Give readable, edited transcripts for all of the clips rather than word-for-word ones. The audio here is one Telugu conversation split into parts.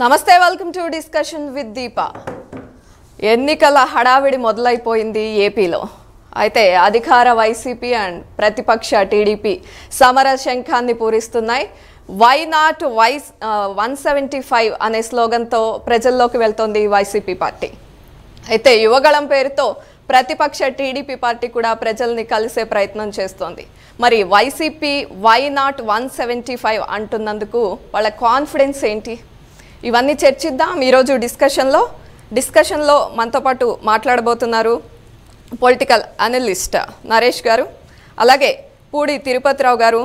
నమస్తే వెల్కమ్ టు డిస్కషన్ విత్ దీప. ఎన్నికల హడావిడి మొదలైపోయింది ఏపీలో. అయితే అధికార వైసీపీ అండ్ ప్రతిపక్ష టీడీపీ సమర శంఖాన్ని పూరిస్తున్నాయి. వై నాట్ 175 అనే స్లోగన్తో ప్రజల్లోకి వెళ్తోంది వైసీపీ పార్టీ. అయితే యువగళం పేరుతో ప్రతిపక్ష టీడీపీ పార్టీ కూడా ప్రజల్ని కలిసే ప్రయత్నం చేస్తోంది. మరి వైసీపీ వై నాట్ 175 అంటున్నందుకు వాళ్ళ కాన్ఫిడెన్స్ ఏంటి? ఇవన్నీ చర్చిద్దాం ఈరోజు డిస్కషన్లో మనతో పాటు మాట్లాడబోతున్నారు పొలిటికల్ అనలిస్ట్ నరేష్ గారు, అలాగే పూడి తిరుపతిరావు గారు,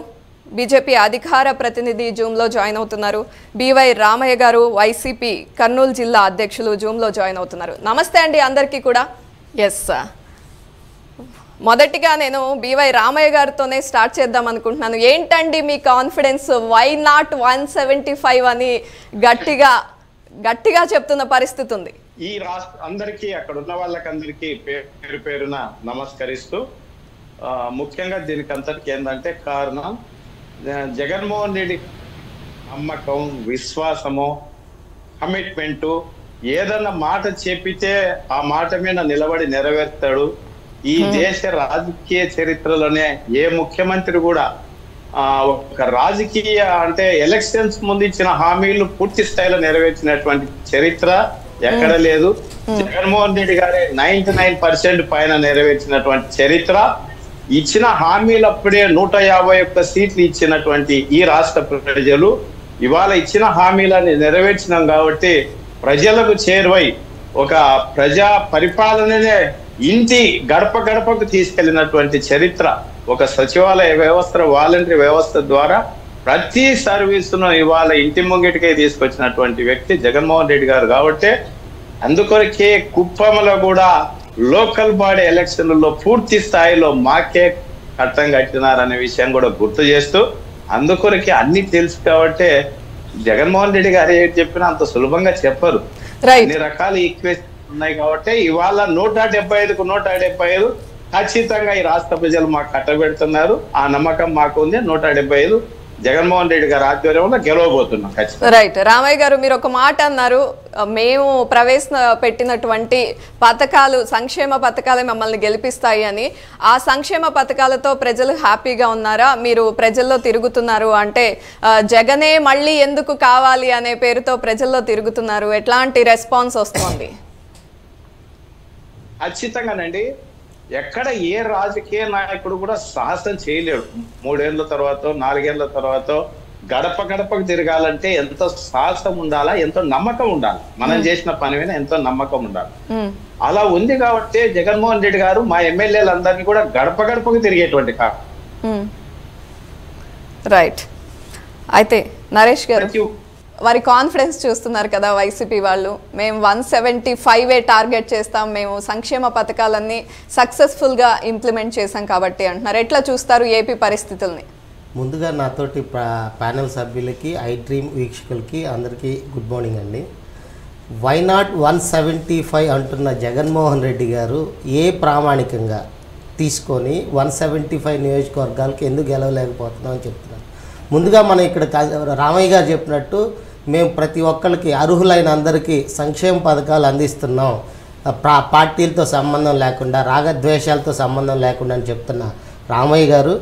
బీజేపీ అధికార ప్రతినిధి జూమ్లో జాయిన్ అవుతున్నారు. బివై రామయ్య గారు, వైసీపీ కర్నూలు జిల్లా అధ్యక్షులు జూమ్లో జాయిన్ అవుతున్నారు. నమస్తే అండి అందరికీ కూడా. ఎస్, మొదటిగా నేను బివై రామయ్య గారితోనే స్టార్ట్ చేద్దాం అనుకుంటున్నాను. ఏంటండి మీ కాన్ఫిడెన్స్? వై నాట్ 175 అని గట్టిగా చెప్తున్న పరిస్థితి ఉంది. ఈ రాష్ట్ర అందరికీ, అక్కడ ఉన్న వాళ్ళకందరికీ పేరు పేరున నమస్కరిస్తూ, ముఖ్యంగా దీనికి అంతటికి ఏంటంటే కారణం జగన్మోహన్ రెడ్డి నమ్మకం, విశ్వాసము, కమిట్మెంటు. ఏదన్నా మాట చెప్పితే ఆ మాట మీద నిలబడి నెరవేర్తాడు. ఈ దేశ రాజకీయ చరిత్రలోనే ఏ ముఖ్యమంత్రి కూడా ఒక రాజకీయ అంటే ఎలక్షన్స్ ముందు ఇచ్చిన హామీలు పూర్తి స్థాయిలో నెరవేర్చినటువంటి చరిత్ర ఎక్కడ లేదు. జగన్మోహన్ రెడ్డి గారే 99% పైన నెరవేర్చినటువంటి చరిత్ర. ఇచ్చిన హామీలు అప్పుడే 151 సీట్లు ఇచ్చినటువంటి ఈ రాష్ట్ర ప్రజలు ఇవాళ ఇచ్చిన హామీలని నెరవేర్చినాం కాబట్టి ప్రజలకు చేరువై ఒక ప్రజా పరిపాలననే ఇంటి గడప గడపకు తీసుకెళ్లినటువంటి చరిత్ర, ఒక సచివాలయ వ్యవస్థ, వాలంటరీ వ్యవస్థ ద్వారా ప్రతి సర్వీసును ఇవాళ ఇంటి ముంగిటికే తీసుకొచ్చినటువంటి వ్యక్తి జగన్మోహన్ రెడ్డి గారు. కాబట్టి అందుకొరకే కుప్పంలో కూడా లోకల్ బాడీ ఎలక్షన్లలో పూర్తి స్థాయిలో మాకే కట్టం కట్టినారనే విషయం కూడా గుర్తు చేస్తూ, అందుకొరకే అన్ని తెలుసు కాబట్టి జగన్మోహన్ రెడ్డి గారు ఏం చెప్పినా అంత సులభంగా చెప్పరు. అన్ని రకాల ఈక్వేషన్ ఉన్నాయి కాబట్టి ఇవాళ 175కు 175 ఖచ్చితంగా ఈ రాష్ట్ర ప్రజలు మాకు కట్టబెడుతున్నారు. ఆ నమ్మకం మాకు ఉంది. 175 జగన్మోహన్ రెడ్డి గారి ఆధ్వర్యంలో గెలవబోతున్నాం. రైట్. రామయ్య గారు, మీరు ఒక మాట అన్నారు, మేము ప్రవేశపెట్టినటువంటి పథకాలు, సంక్షేమ పథకాలే మమ్మల్ని గెలిపిస్తాయి అని. ఆ సంక్షేమ పథకాలతో ప్రజలు హ్యాపీగా ఉన్నారా? మీరు ప్రజల్లో తిరుగుతున్నారు అంటే జగనే మళ్ళీ ఎందుకు కావాలి అనే పేరుతో ప్రజల్లో తిరుగుతున్నారు. ఎట్లాంటి రెస్పాన్స్ వస్తుంది? ఖచ్చితంగానండి. ఎక్కడ ఏ రాజకీయ నాయకుడు కూడా సాహసం చేయలేడు. 3 ఏళ్ల తర్వాత, 4 ఏళ్ల తర్వాత గడప గడపకు తిరగాలంటే ఎంతో సాహసం ఉండాలా, ఎంతో నమ్మకం ఉండాలి. మనం చేసిన పని మీద ఎంతో నమ్మకం ఉండాలి. అలా ఉంది కాబట్టి జగన్మోహన్ రెడ్డి గారు మా ఎమ్మెల్యేలందరినీ కూడా గడప గడపకు తిరిగేటువంటి రైట్. అయితే నరేష్ గారు, వారి కాన్ఫిడెన్స్ చూస్తున్నారు కదా వైసీపీ వాళ్ళు. మేము 175 టార్గెట్ చేస్తాం, మేము సంక్షేమ పథకాలన్నీ సక్సెస్ఫుల్గా ఇంప్లిమెంట్ చేశాం కాబట్టి అంటున్నారు. ఎట్లా చూస్తారు ఏపీ పరిస్థితుల్ని? ముందుగా నాతోటి ప్యానెల్ సభ్యులకి, ఐ డ్రీమ్ వీక్షకులకి అందరికీ గుడ్ మార్నింగ్ అండి. వై నాట్ 175 అంటున్న జగన్మోహన్ రెడ్డి గారు ఏ ప్రామాణికంగా తీసుకొని 175 నియోజకవర్గాలకి ఎందుకు గెలవలేకపోతున్నాం అని చెప్తున్నారు. ముందుగా మనం ఇక్కడ రామయ్య గారు చెప్పినట్టు మేము ప్రతి ఒక్కరికి, అర్హులైన అందరికీ సంక్షేమ పథకాలు అందిస్తున్నాం, పార్టీలతో సంబంధం లేకుండా, రాగద్వేషాలతో సంబంధం లేకుండా అని చెప్తున్న రామయ్య గారు,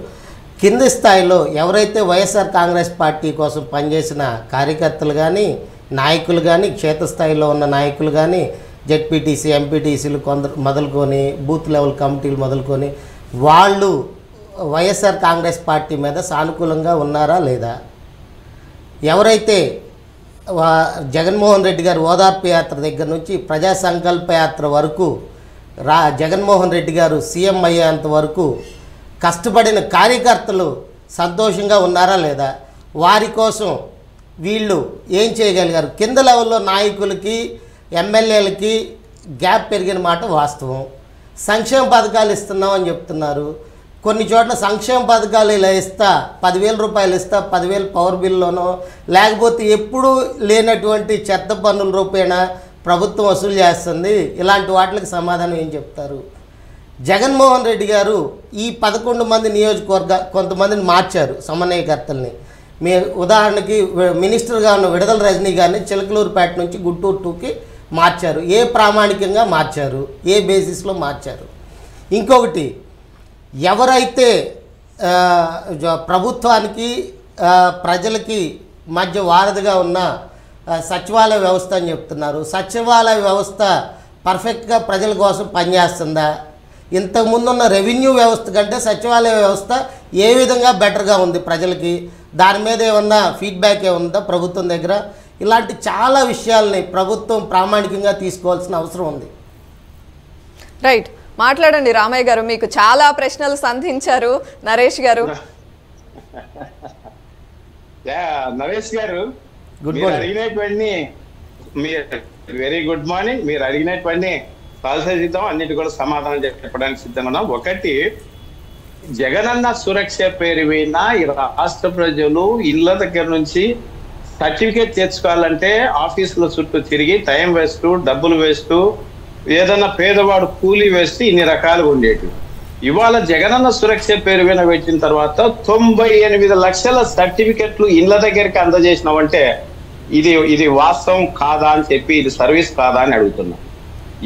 కింది స్థాయిలో ఎవరైతే వైఎస్ఆర్ కాంగ్రెస్ పార్టీ కోసం పనిచేసిన కార్యకర్తలు కానీ, నాయకులు కానీ, క్షేత్రస్థాయిలో ఉన్న నాయకులు కానీ, జెడ్పీటీసీ, ఎంపీటీసీలు కొందరు మొదలుకొని, బూత్ లెవెల్ కమిటీలు మొదలుకొని, వాళ్ళు వైఎస్ఆర్ కాంగ్రెస్ పార్టీ మీద సానుకూలంగా ఉన్నారా లేదా? ఎవరైతే జగన్మోహన్ రెడ్డి గారు ఓదార్పు యాత్ర దగ్గర నుంచి ప్రజా సంకల్ప యాత్ర వరకు, జగన్మోహన్ రెడ్డి గారు సీఎం అయ్యేంత వరకు కష్టపడిన కార్యకర్తలు సంతోషంగా ఉన్నారా లేదా? వారి కోసం వీళ్ళు ఏం చేయగలిగారు? కింద లెవెల్లో నాయకులకి, ఎమ్మెల్యేలకి గ్యాప్ పెరిగిన మాట వాస్తవం. సంక్షేమ పథకాలు ఇస్తున్నామని చెప్తున్నారు. కొన్ని చోట్ల సంక్షేమ పథకాలు ఇలా ఇస్తా, 10,000 రూపాయలు ఇస్తా, 10,000 పవర్ బిల్లోనో, లేకపోతే ఎప్పుడూ లేనటువంటి చెత్త పన్నుల రూపేణా ప్రభుత్వం వసూలు చేస్తుంది. ఇలాంటి వాటికి సమాధానం ఏం చెప్తారు? జగన్మోహన్ రెడ్డి గారు ఈ 11 మంది నియోజకవర్గ కొంతమందిని మార్చారు సమన్వయకర్తల్ని. మీ ఉదాహరణకి మినిస్టర్గా ఉన్న విడుదల రజనీ గారిని చిలకలూరుపేట నుంచి గుంటూరు 2కి మార్చారు. ఏ ప్రామాణికంగా మార్చారు, ఏ బేసిస్లో మార్చారు? ఇంకొకటి, ఎవరైతే ప్రభుత్వానికి ప్రజలకి మధ్య వారధిగా ఉన్న సచివాలయ వ్యవస్థ అని చెప్తున్నారు. సచివాలయ వ్యవస్థ పర్ఫెక్ట్గా ప్రజల కోసం పనిచేస్తుందా? ఇంతకుముందున్న రెవెన్యూ వ్యవస్థ కంటే సచివాలయ వ్యవస్థ ఏ విధంగా బెటర్గా ఉంది ప్రజలకి? దాని మీద ఏమన్నా ఫీడ్బ్యాక్ ఏముందా ప్రభుత్వం దగ్గర? ఇలాంటి చాలా విషయాల్ని ప్రభుత్వం ప్రామాణికంగా తీసుకోవాల్సిన అవసరం ఉంది. రైట్, మాట్లాడండి రామయ్య గారు. మీకు చాలా ప్రశ్నలు సంధించారు నరేష్ గారు. నరేష్ గారు, గుడ్ వెరీ గుడ్ మార్నింగ్. మీరు అడిగినటువంటి సాధిద్దాం, అన్నిటి కూడా సమాధానం చెప్పడానికి సిద్ధంగా ఉన్నాం. ఒకటి, జగనన్న సురక్ష పేరు విన్నా ఈ రాష్ట్ర ప్రజలు ఇళ్ల దగ్గర నుంచి సర్టిఫికేట్ తెచ్చుకోవాలంటే ఆఫీసుల చుట్టూ తిరిగి టైం వేస్తూ, డబ్బులు వేస్తూ, ఏదన్నా పేదవాడు కూలీ వేస్తూ ఇన్ని రకాలుగా ఉండేవి. ఇవాళ జగనన్న సురక్ష పేరు విన పెట్టిన తర్వాత 98 లక్షల సర్టిఫికెట్లు ఇళ్ల దగ్గరికి అందజేసినామంటే ఇది వాస్తవం కాదా అని చెప్పి, ఇది సర్వీస్ కాదా అని అడుగుతున్నాం.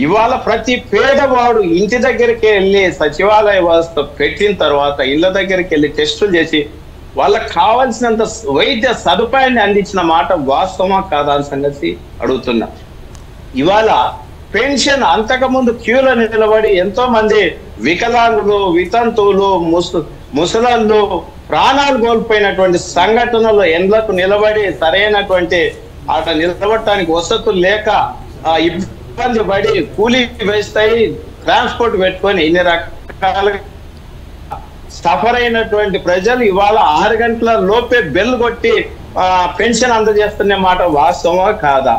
ఇవాళ ప్రతి పేదవాడు ఇంటి దగ్గరికి వెళ్ళి సచివాలయ వ్యవస్థ పెట్టిన తర్వాత ఇళ్ల దగ్గరికి వెళ్ళి టెస్టులు చేసి వాళ్ళకి కావాల్సినంత వైద్య సదుపాయాన్ని అందించిన మాట వాస్తవమా కాదా అని సంగతి అడుగుతున్నా. ఇవాళ పెన్షన్ అంతకుముందు క్యూలో నిలబడి ఎంతో మంది వికలాంగులు, వితంతువులు, ముసలాళ్ళు ప్రాణాలు కోల్పోయినటువంటి సంఘటనలు ఎండ్లకు నిలబడి సరైనటువంటి అట్లా నిలబడటానికి వసతులు లేక ఇబ్బంది పడి కూలీ వేస్తాయి, ట్రాన్స్పోర్ట్ పెట్టుకొని ఇన్ని రకాలుగా సఫర్ అయినటువంటి ప్రజలు ఇవాళ 6 గంటల లోపే బెల్ కొట్టి పెన్షన్ అందజేస్తున్న మాట వాస్తవమా కాదా?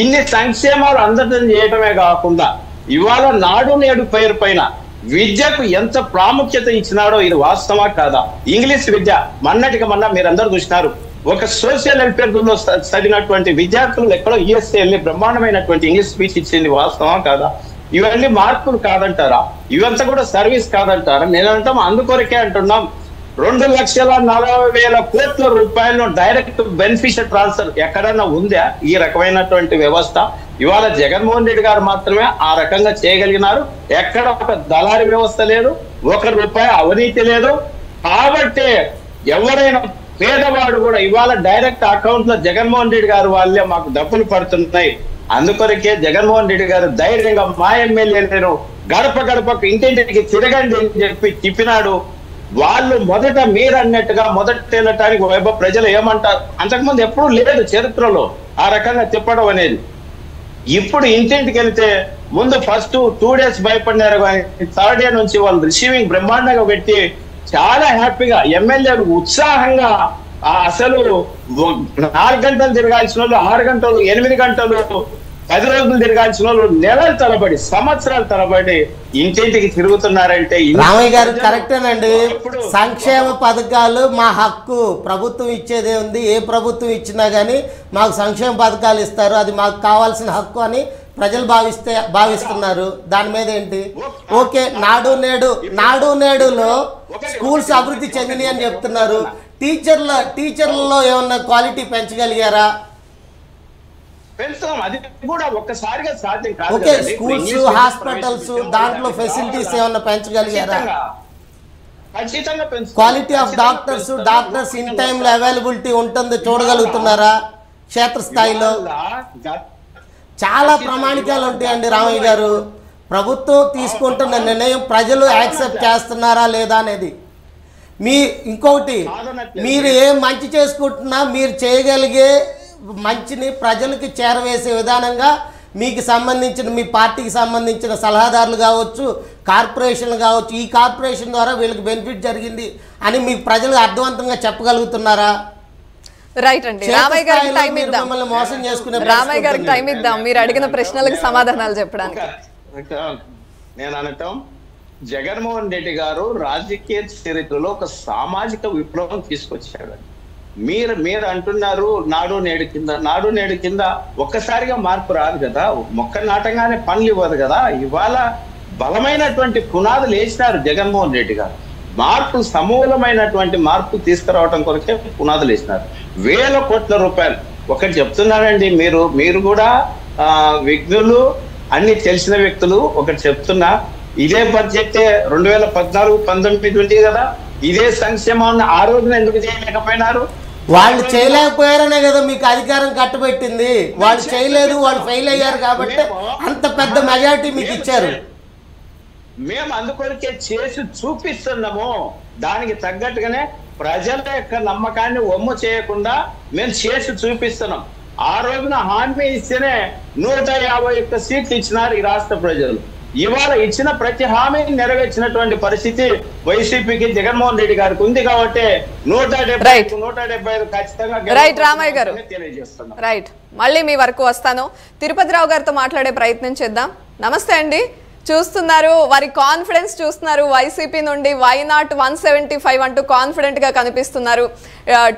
ఇన్ని సంక్షేమాలు అందజం చేయటమే కాకుండా ఇవాళ నాడు నేడు పేరు పైన విద్యకు ఎంత ప్రాముఖ్యత ఇచ్చినాడో ఇది వాస్తవమా కాదా? ఇంగ్లీష్ విద్య మొన్నటికి మొన్న మీరందరూ చూసినారు. ఒక సోషల్ వెల్ఫేర్ లో చదివినటువంటి విద్యార్థులు ఎక్కడో యుఎస్ఏ వెళ్ళి బ్రహ్మాండమైనటువంటి ఇంగ్లీష్ స్పీచ్ ఇచ్చింది వాస్తవమా కాదా? ఇవన్నీ మార్పులు కాదంటారా? ఇవంతా కూడా సర్వీస్ కాదంటారా? నేనంటాం అందుకొరకే అంటున్నాం 2,40,000 కోట్ల రూపాయలను డైరెక్ట్ బెనిఫిషియల్ ట్రాన్స్ఫర్ ఎక్కడన్నా ఉందా ఈ రకమైనటువంటి వ్యవస్థ? ఇవాళ జగన్మోహన్ రెడ్డి గారు మాత్రమే ఆ రకంగా చేయగలిగినారు. ఎక్కడ ఒక దళారీ వ్యవస్థ లేదు, 1 రూపాయి అవినీతి లేదు. కాబట్టి ఎవరైనా పేదవాడు కూడా ఇవాళ డైరెక్ట్ అకౌంట్ లో జగన్మోహన్ రెడ్డి గారు వాళ్ళే మాకు డబ్బులు పడుతున్నాయి. అందుకొరకే జగన్మోహన్ రెడ్డి గారు ధైర్యంగా మా ఎమ్మెల్యేలను గడప గడపకు ఇంటింటికి తిరగండి అని చెప్పి తిప్పినాడు. వాళ్ళు మొదట మీరు అన్నట్టుగా మొదట తేలటానికి వైభవ ప్రజలు ఏమంటారు? అంతకుముందు ఎప్పుడూ లేదు చరిత్రలో ఆ రకంగా తిప్పడం అనేది. ఇప్పుడు ఇంటింటికి వెళ్తే ముందు ఫస్ట్ 2 days భయపడినారు, కానీ 3rd day నుంచి వాళ్ళు రిసీవింగ్ బ్రహ్మాండంగా పెట్టి చాలా హ్యాపీగా ఎమ్మెల్యేలు ఉత్సాహంగా అసలు 4 గంటలు తిరగాల్సిన వాళ్ళు 6 గంటలు, 8 గంటలు, 10 రోజులు తిరగాల్సిన వాళ్ళు నెలల తరబడి, సంవత్సరాల తరబడి ఇంటింటికి తిరుగుతున్నారంటే రామయ్య గారు కరెక్టేనండి. సంక్షేమ పథకాలు మా హక్కు, ప్రభుత్వం ఇచ్చేదే ఉంది. ఏ ప్రభుత్వం ఇచ్చినా కానీ మాకు సంక్షేమ పథకాలు ఇస్తారు, అది మాకు కావాల్సిన హక్కు అని ప్రజలు భావిస్తున్నారు. దాని మీద ఏంటి? ఓకే, నాడు నేడులో స్కూల్స్ అభివృద్ధి చెందినాయి అని చెప్తున్నారు. టీచర్లలో ఏమన్నా క్వాలిటీ పెంచగలిగారా? అది కూడా ఒక్కసారిగా సాధ్యం కాదు. ఓకే, స్కూల్స్, హాస్పిటల్స్ దాంట్లో ఫెసిలిటీస్ ఏమన్నా పెంచగలిగారా? క్వాలిటీ ఆఫ్ డాక్టర్స్ ఇన్ టైంలో అవైలబిలిటీ ఉంటుంది చూడగలుగుతున్నారా? క్షేత్రస్థాయిలో చాలా ప్రామాణికాలు ఉంటాయండి రామయ్య గారు. ప్రభుత్వం తీసుకుంటున్న నిర్ణయం ప్రజలు యాక్సెప్ట్ చేస్తున్నారా లేదా అనేది. ఇంకొకటి, మీరు ఏం మంచి చేసుకుంటున్నా మీరు చేయగలిగే మంచిని ప్రజలకి చేరవేసే విధానంగా మీకు సంబంధించిన, మీ పార్టీకి సంబంధించిన సలహాదారులు కావచ్చు, కార్పొరేషన్లు కావచ్చు, ఈ కార్పొరేషన్ ద్వారా వీళ్ళకి బెనిఫిట్ జరిగింది అని మీ ప్రజలకు అర్థవంతంగా చెప్పగలుగుతున్నారా? రైట్ అండి, రామయ్య గారికి టైం ఇద్దాం. మోసం చేసుకునే రామయ్య గారికి టైం ఇద్దాం మీరు అడిగిన ప్రశ్నలకు సమాధానాలు చెప్పడానికి. నేను అనటం, జగన్మోహన్ రెడ్డి గారు రాజకీయ చరిత్రలో ఒక సామాజిక విప్లవం తీసుకొచ్చాడు. మీరు అంటున్నారు నాడు నేడు కింద ఒక్కసారిగా మార్పు రాదు కదా, మొక్క నాటంగానే పనులు ఇవ్వదు కదా. ఇవాళ బలమైనటువంటి పునాదులు వేసినారు జగన్మోహన్ రెడ్డి గారు. మార్పు సమూలమైనటువంటి మార్పు తీసుకురావడం కొరకే పునాదులు వేసినారు. 1,000 కోట్ల రూపాయలు. ఒకటి చెప్తున్నానండి, మీరు కూడా విఘ్నులు అన్ని తెలిసిన వ్యక్తులు. ఒకటి చెప్తున్నా, ఇదే బడ్జెట్ 2014-19 కదా, ఇదే సంక్షేమాన్ని ఆ రోజున ఎందుకు చేయలేకపోయినారు? వాళ్ళు చేయలేకపోయారనే కదా మీకు అధికారం కట్టబెట్టింది. వాళ్ళు చేయలేదు, వాళ్ళు ఫెయిల్ అయ్యారు కాబట్టి అంత పెద్ద మెజారిటీ మీకు ఇచ్చారు. మేము అందుకొరకే చేసి చూపిస్తున్నాము. దానికి తగ్గట్టుగానే ప్రజల యొక్క నమ్మకాన్ని ఒమ్ము చేయకుండా మేము చేసి చూపిస్తున్నాం. ఆ రోజున హామీ ఇస్తేనే 151 సీట్లు ఇచ్చినారు ఈ రాష్ట్ర ప్రజలు. ఇవాళ ఇచ్చిన ప్రతి హామీని నెరవేర్చినటువంటి పరిస్థితి వైసీపీకి, జగన్మోహన్ రెడ్డి గారికి ఉంది కాబట్టి 175 ఖచ్చితంగా రామయ్య గారు తెలియజేస్తున్నాం. రైట్, మళ్ళీ మీ వరకు వస్తాను. తిరుపతిరావు గారితో మాట్లాడే ప్రయత్నం చేద్దాం. నమస్తే అండి. చూస్తున్నారు, వారి కాన్ఫిడెన్స్ చూస్తున్నారు. వైసీపీ నుండి వై నాట్ 175 అంటూ కాన్ఫిడెంట్ గా కనిపిస్తున్నారు.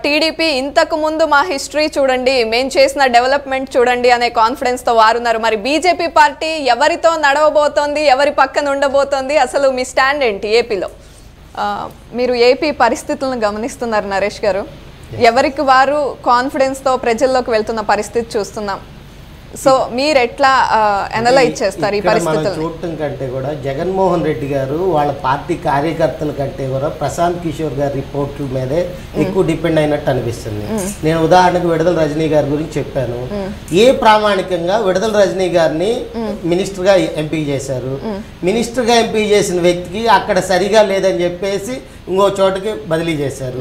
టీడీపీ ఇంతకు ముందు మా హిస్టరీ చూడండి, మేము చేసిన డెవలప్మెంట్ చూడండి అనే కాన్ఫిడెన్స్ తో వారున్నారు. మరి బీజేపీ పార్టీ ఎవరితో నడవబోతోంది, ఎవరి పక్కన ఉండబోతోంది, అసలు మీ స్టాండ్ ఏంటి ఏపీలో? మీరు ఏపీ పరిస్థితులను గమనిస్తున్నారు నరేష్ గారు. ఎవరికి వారు కాన్ఫిడెన్స్ తో ప్రజల్లోకి వెళ్తున్న పరిస్థితి చూస్తున్నాం. సో మీరు ఎట్లా అనలైజ్ చేస్తారు ఈ పరిస్థితులను? చూడటం కంటే కూడా జగన్మోహన్ రెడ్డి గారు వాళ్ళ పార్టీ కార్యకర్తల కంటే కూడా ప్రశాంత్ కిషోర్ గారి రిపోర్ట్ల మీదే ఎక్కువ డిపెండ్ అయినట్టు అనిపిస్తుంది. నేను ఉదాహరణకు విడుదల రజనీ గారి గురించి చెప్పాను. ఏ ప్రామాణికంగా విడుదల రజనీ గారిని మినిస్టర్ గా ఎంపిక చేశారు. మినిస్టర్ గా ఎంపిక చేసిన వ్యక్తికి అక్కడ సరిగా లేదని చెప్పేసి ఇంకో చోటకి బదిలీ చేశారు.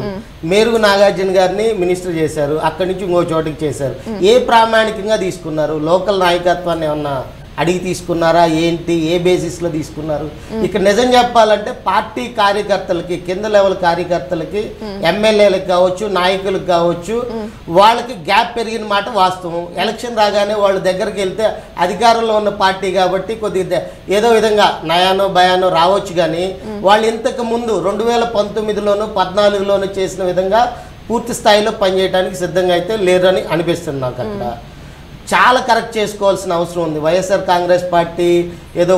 మేరుగు నాగార్జున గారిని మినిస్టర్ చేశారు, అక్కడి నుంచి ఇంకో చోటకి చేశారు. ఏ ప్రామాణికంగా తీసుకున్నారు? లోకల్ నాయకత్వాన్ని ఏమన్నా అడిగి తీసుకున్నారా? ఏంటి, ఏ బేసిస్లో తీసుకున్నారు? ఇక్కడ నిజం చెప్పాలంటే పార్టీ కార్యకర్తలకి, కింద లెవెల్ కార్యకర్తలకి, ఎమ్మెల్యేలకు కావచ్చు, నాయకులకు కావచ్చు, వాళ్ళకి గ్యాప్ పెరిగిన మాట వాస్తవం. ఎలక్షన్ రాగానే వాళ్ళ దగ్గరికి వెళ్తే అధికారంలో ఉన్న పార్టీ కాబట్టి కొద్దిగా ఏదో విధంగా నయానో భయానో రావచ్చు. కానీ వాళ్ళు ఇంతకు ముందు 2019లోను 14లోను చేసిన విధంగా పూర్తి స్థాయిలో పనిచేయడానికి సిద్ధంగా అయితే లేరని అనిపిస్తుంది నాకు. అక్కడ చాలా కరెక్ట్ చేసుకోవాల్సిన అవసరం ఉంది. వైఎస్ఆర్ కాంగ్రెస్ పార్టీ ఏదో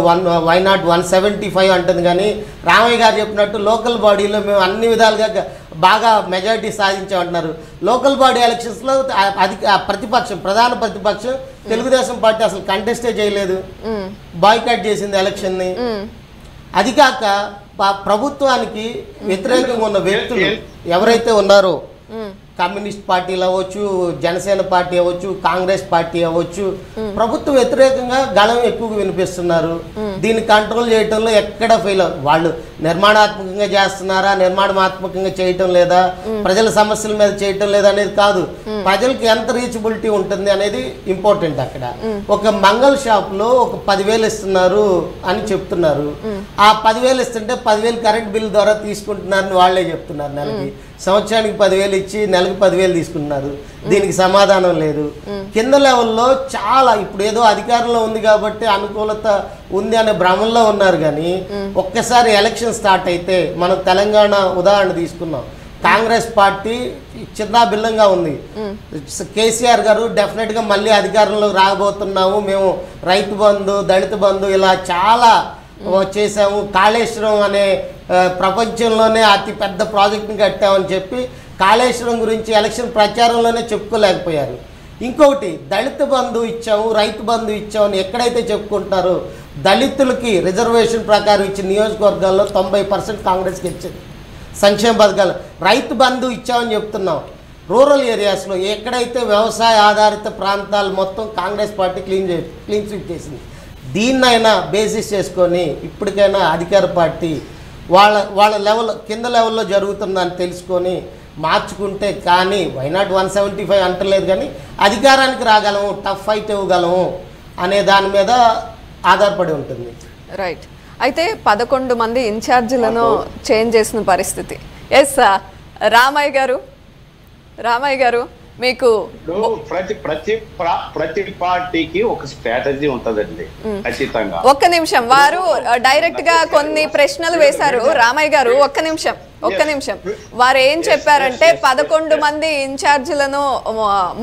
వై నాట్ 175 అంటుంది, కానీ రామయ్య గారు చెప్పినట్టు లోకల్ బాడీలో మేము అన్ని విధాలుగా బాగా మెజారిటీ సాధించామంటున్నారు. లోకల్ బాడీ ఎలక్షన్స్లో ప్రధాన ప్రతిపక్షం తెలుగుదేశం పార్టీ అసలు కంటెస్టే చేయలేదు, బాయ్కాట్ చేసింది ఎలక్షన్ని. అది కాక ప్రభుత్వానికి వ్యతిరేకంగా ఉన్న వ్యక్తులు ఎవరైతే ఉన్నారో, కమ్యూనిస్ట్ పార్టీలు అవ్వచ్చు, జనసేన పార్టీ అవ్వచ్చు, కాంగ్రెస్ పార్టీ అవ్వచ్చు, ప్రభుత్వ వ్యతిరేకంగా గళం ఎక్కువగా వినిపిస్తున్నారు. దీన్ని కంట్రోల్ చేయడంలో ఎక్కడ ఫెయిల్ వాళ్ళు నిర్మాణాత్మకంగా చేస్తున్నారా, నిర్మాణాత్మకంగా చేయటం లేదా, ప్రజల సమస్యల మీద చేయటం లేదా అనేది కాదు, ప్రజలకి ఎంత రీచబిలిటీ ఉంటుంది అనేది ఇంపార్టెంట్. అక్కడ ఒక మంగళ షాప్ లో ఒక 10,000 ఇస్తున్నారు అని చెప్తున్నారు. ఆ 10,000 ఇస్తుంటే 10,000 కరెంట్ బిల్ ద్వారా తీసుకుంటున్నారని వాళ్ళే చెప్తున్నారు. నెలకి సంవత్సరానికి 10,000 ఇచ్చి నెలకు 10,000 తీసుకుంటున్నారు. దీనికి సమాధానం లేదు. కింద లెవెల్లో చాలా ఇప్పుడు ఏదో అధికారంలో ఉంది కాబట్టి అనుకూలత ఉంది అనే భ్రమంలో ఉన్నారు. కానీ ఒక్కసారి ఎలక్షన్ స్టార్ట్ అయితే, మనం తెలంగాణ ఉదాహరణ తీసుకున్నాం, కాంగ్రెస్ పార్టీ చిన్నాభిన్నంగా ఉంది. కేసీఆర్ గారు డెఫినెట్గా మళ్ళీ అధికారంలోకి రాబోతున్నాము, మేము రైతు బంధు, దళిత బంధు ఇలా చాలా చేసాము, కాళేశ్వరం అనే ప్రపంచంలోనే అతి పెద్ద ప్రాజెక్టుని కట్టామని చెప్పి కాళేశ్వరం గురించి ఎలక్షన్ ప్రచారంలోనే చెప్పుకోలేకపోయారు. ఇంకొకటి దళిత బంధు ఇచ్చాము, రైతు బంధు ఇచ్చామని ఎక్కడైతే చెప్పుకుంటారో, దళితులకి రిజర్వేషన్ ప్రకారం ఇచ్చిన నియోజకవర్గాల్లో 90% కాంగ్రెస్కి ఇచ్చింది సంక్షేమ పథకాలు. రైతు బంధు ఇచ్చామని చెప్తున్నాం. రూరల్ ఏరియాస్లో ఎక్కడైతే వ్యవసాయ ఆధారిత ప్రాంతాలు మొత్తం కాంగ్రెస్ పార్టీ క్లీన్ స్వీప్ చేసింది. దీన్నైనా బేసిస్ చేసుకొని ఇప్పటికైనా అధికార పార్టీ వాళ్ళ లెవెల్, కింద లెవెల్లో జరుగుతుందని తెలుసుకొని మార్చుకుంటే, కానీ వై నాట్ 175 అంటలేదు, కానీ అధికారానికి రాగలము, టఫ్ ఫైట్ ఇవ్వగలము అనే దాని మీద ఆధారపడి ఉంటుంది. రైట్. అయితే 11 మంది ఇన్ఛార్జీలను చేంజ్ చేసిన పరిస్థితి. ఎస్ రామయ్య గారు మీకు ప్రతి పార్టీకి ఒక స్ట్రాటజీ ఉంటదండి ఖచ్చితంగా. ఒక్క నిమిషం, వారు డైరెక్ట్ గా కొన్ని ప్రశ్నలు వేశారు రామయ్య గారు. ఒక్క నిమిషం వారు ఏం చెప్పారంటే 11 మంది ఇన్ఛార్జీలను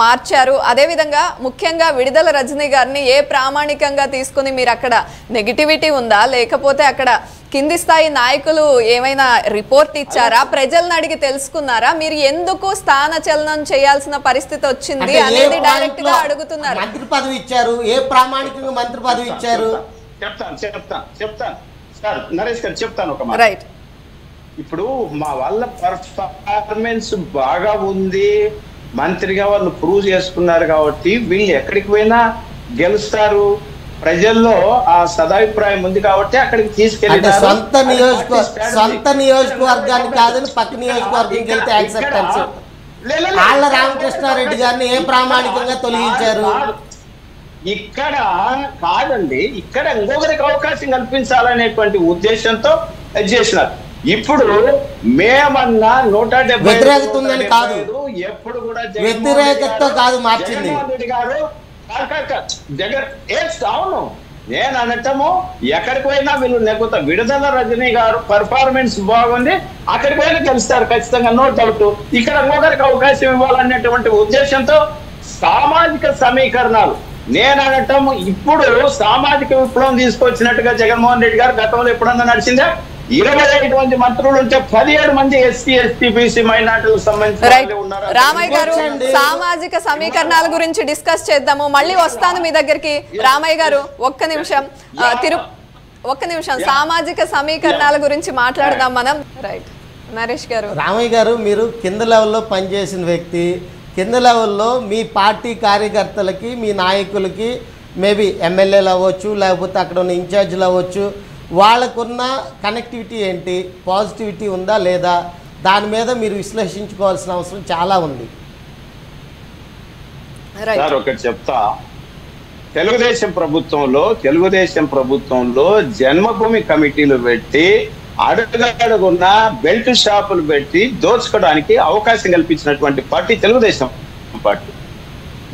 మార్చారు. అదేవిధంగా ముఖ్యంగా విడుదల రజనీ గారిని ఏ ప్రామాణికంగా తీసుకుని మీరు అక్కడ నెగిటివిటీ ఉందా, లేకపోతే అక్కడ కింది స్థాయి నాయకులు ఏమైనా రిపోర్ట్ ఇచ్చారా? ప్రజలను అడిగి తెలుసుకున్నారా? మీరు ఎందుకు స్థాన చలనం చేయాల్సిన పరిస్థితి వచ్చింది అనేది డైరెక్ట్ గా అడుగుతున్నారు. మంత్రి పదవి ఇచ్చారు, ఏ ప్రామాణికంగా మంత్రి పదవి ఇచ్చారు? చెప్తాను సార్, నరేష్ గారు చెప్తాను ఒక మాట. రైట్. ఇప్పుడు మా వాళ్ళ పర్ఫార్మెన్స్ బాగా ఉంది, మంత్రిగా వాళ్ళు ప్రూవ్ చేసుకున్నారు కాబట్టి వీళ్ళు ఎక్కడికి పోయినా గెలుస్తారు, ప్రజల్లో ఆ సదాభిప్రాయం ఉంది కాబట్టి అక్కడికి తీసుకెళ్ళి సొంత నియోజకవర్గానికి కాదని పక్క నియోజకవర్గంకి వెళ్తే యాక్సెప్టెన్స్. ఆళ్ల రామకృష్ణారెడ్డి గారిని ఏ ప్రామాణికంగా తొలగించారు? ఇక్కడ కాదండి, ఇక్కడ ఇంకొకరికి అవకాశం కల్పించాలనేటువంటి ఉద్దేశంతో చేసినారు. ఇప్పుడు మేమన్నా 170 వ్యతిరేకత ఉందని కాదు, ఎప్పుడు కూడా వ్యతిరేకతతో కాదు మార్చింది గారు అవును. నేను అనటము ఎక్కడికి పోయినా వీళ్ళు లేకపోతే విడుదల రజనీ గారు పర్ఫార్మెన్స్ బాగుంది, అక్కడికి పోయినా గెలుస్తారు ఖచ్చితంగా, నో డౌట్. ఇక్కడ ఇంకొకరికి అవకాశం ఇవ్వాలనేటువంటి ఉద్దేశంతో సామాజిక సమీకరణాలు నేను అనటం ఇప్పుడు సామాజిక విప్లవం తీసుకొచ్చినట్టుగా జగన్మోహన్ రెడ్డి గారు గతంలో ఎప్పుడన్నా నడిచిందా? 25 మంది మంత్రులు ఉంటే 17 మంది ఎస్సీ ఎస్టీ బీసీ మైనార్టీలకు సంబంధించిన ఉన్నారు. రామయ్య గారు, సామాజిక సమీకరణాల గురించి డిస్కస్ చేద్దాము, మళ్ళీ వస్తాను మీ దగ్గరికి. రామయ్య గారు ఒక్క నిమిషం సామాజిక సమీకరణాల గురించి మాట్లాడదాం మనం. రైట్ నరేష్ గారు. రామయ్య గారు, మీరు కింద లెవెల్లో పనిచేసిన వ్యక్తి, కింద లెవెల్లో మీ పార్టీ కార్యకర్తలకి, మీ నాయకులకి, మేబీ ఎమ్మెల్యేలు అవ్వచ్చు, లేకపోతే అక్కడ ఉన్న ఇన్ఛార్జీలు అవ్వచ్చు, వాళ్ళకున్న కనెక్టివిటీ ఏంటి, పాజిటివిటీ ఉందా లేదా, దాని మీద మీరు విశ్లేషించుకోవాల్సిన అవసరం చాలా ఉంది. ఒకటి చెప్తా, తెలుగుదేశం ప్రభుత్వంలో జన్మభూమి కమిటీలు పెట్టి అడుగడుగున్న బెల్ట్ షాపులు పెట్టి దోచుకోవడానికి అవకాశం కల్పించినటువంటి పార్టీ తెలుగుదేశం పార్టీ.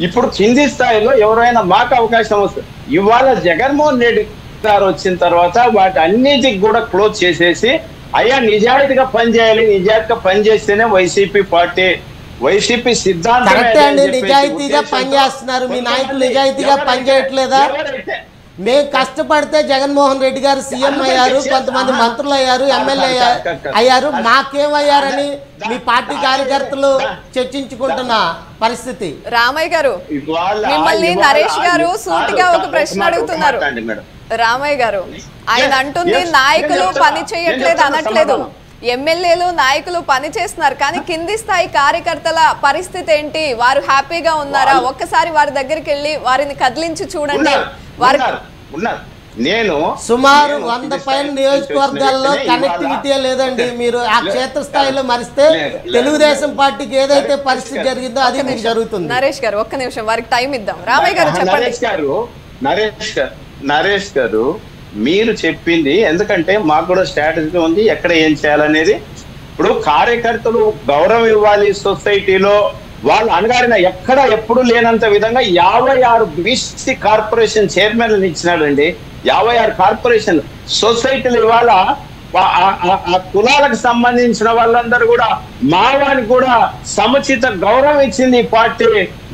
ఇప్పుడు కింది స్థాయిలో ఎవరైనా మాకు అవకాశం వస్తుంది. ఇవాళ జగన్మోహన్ రెడ్డి గారు వచ్చిన తర్వాత వాటి అన్నిటికి కూడా క్లోజ్ చేసేసి, అయ్యా నిజాయితీగా పనిచేయాలి, నిజాయితీగా పనిచేస్తేనే వైసీపీ సిద్ధాంతం. నిజాయితీగా పనిచేస్తున్నారు, మీ నాయకులు నిజాయితీగా పనిచేయట్లేదా? మేము కష్టపడితే జగన్మోహన్ రెడ్డి గారు సీఎం అయ్యారు, కొంతమంది మంత్రులు అయ్యారు, ఎమ్మెల్యే అయ్యారు, మాకేమయ్యారని మీ పార్టీ కార్యకర్తలు చర్చించుకుంటున్న పరిస్థితి. రామయ్య గారు, మిమ్మల్ని నరేష్ గారు సూటిగా ఒక ప్రశ్న అడుగుతున్నారు. రామయ్య గారు, ఆయన అంటుంది నాయకులు పని చేయట్లేదు అనట్లేదు, ఎమ్మెల్యేలు నాయకులు పని చేస్తున్నారు, కానీ కింది స్థాయి కార్యకర్తల పరిస్థితి ఏంటి, వారు హ్యాపీగా ఉన్నారా? ఒక్కసారి వారి దగ్గరికి వెళ్ళి వారిని కదిలించి చూడండి. నేను సుమారు 100 పైన నియోజకవర్గాల్లో కనెక్టివిటీ లేదండి. మీరు ఆ క్షేత్ర స్థాయిలో మరిస్తే తెలుగుదేశం పార్టీకి ఏదైతే పరిస్థితి జరిగిందో అది మీకు జరుగుతుంది. నరేష్ గారు ఒక్క నిమిషం, వారికి టైం ఇద్దాం. రామయ్య గారు చెప్పండి. నరేష్ గారు, మీరు చెప్పింది, ఎందుకంటే మాకు కూడా స్ట్రాటజీ ఉంది ఎక్కడ ఏం చేయాలనేది. ఇప్పుడు కార్యకర్తలు గౌరవం ఇవ్వాలి సొసైటీలో, వాళ్ళు అనగారిన ఎక్కడ ఎప్పుడు లేనంత విధంగా 56 బీసీ కార్పొరేషన్ చైర్మన్లను ఇచ్చినాడండి. 56 కార్పొరేషన్ సొసైటీలు ఇవాళ ఆ కులాలకు సంబంధించిన వాళ్ళందరూ కూడా మావానికి కూడా సముచిత గౌరవం ఇచ్చింది ఈ పార్టీ.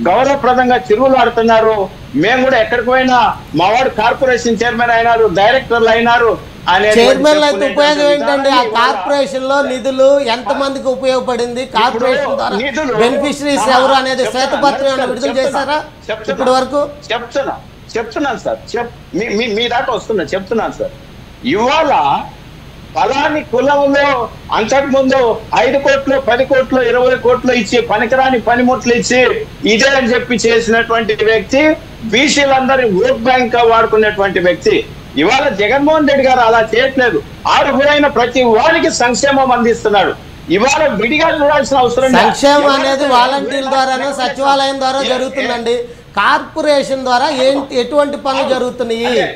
గౌరవప్రదంగా తిరుగులాడుతున్నారు. మేము కూడా ఎక్కడికి పోయినా మావాడు కార్పొరేషన్ చైర్మన్ అయినారు, డైరెక్టర్లు అయినారు. చైర్మన్ అయితే ఉపయోగం ఏంటండి? ఆ కార్పొరేషన్ లో నిధులు ఎంత మందికి ఉపయోగపడింది, కార్పొరేషన్ ద్వారా బెనిఫిషరీస్ ఎవరు అనేది శ్వేతపత్రం విడుదల చేశారా ఇప్పటి వరకు? చెప్తున్నాను సార్, మీ దాకా చెప్తున్నాను సార్. ఇవాళ ఫలాని కులంలో అంతకు ముందు 5 కోట్లు 10 కోట్లు 20 కోట్లు ఇచ్చి పనికిరాని పనిముట్లు ఇచ్చి ఇదే అని చెప్పి చేసినటువంటి వ్యక్తి, బీసీలందరినీ ఓట్ బ్యాంక్ గా వాడుకునేటువంటి వ్యక్తి. ఇవాళ జగన్మోహన్ రెడ్డి గారు అలా చేయట్లేదు. అర్హులైన ప్రతి వారికి సంక్షేమం అందిస్తున్నాడు. ఇవాళ విడిగా చూడాల్సిన అవసరం. సంక్షేమం అనేది వాలంటీర్ల ద్వారానే, సచివాలయం ద్వారా జరుగుతుందండి. కార్పొరేషన్ ద్వారా ఎటువంటి పనులు జరుగుతున్నాయి?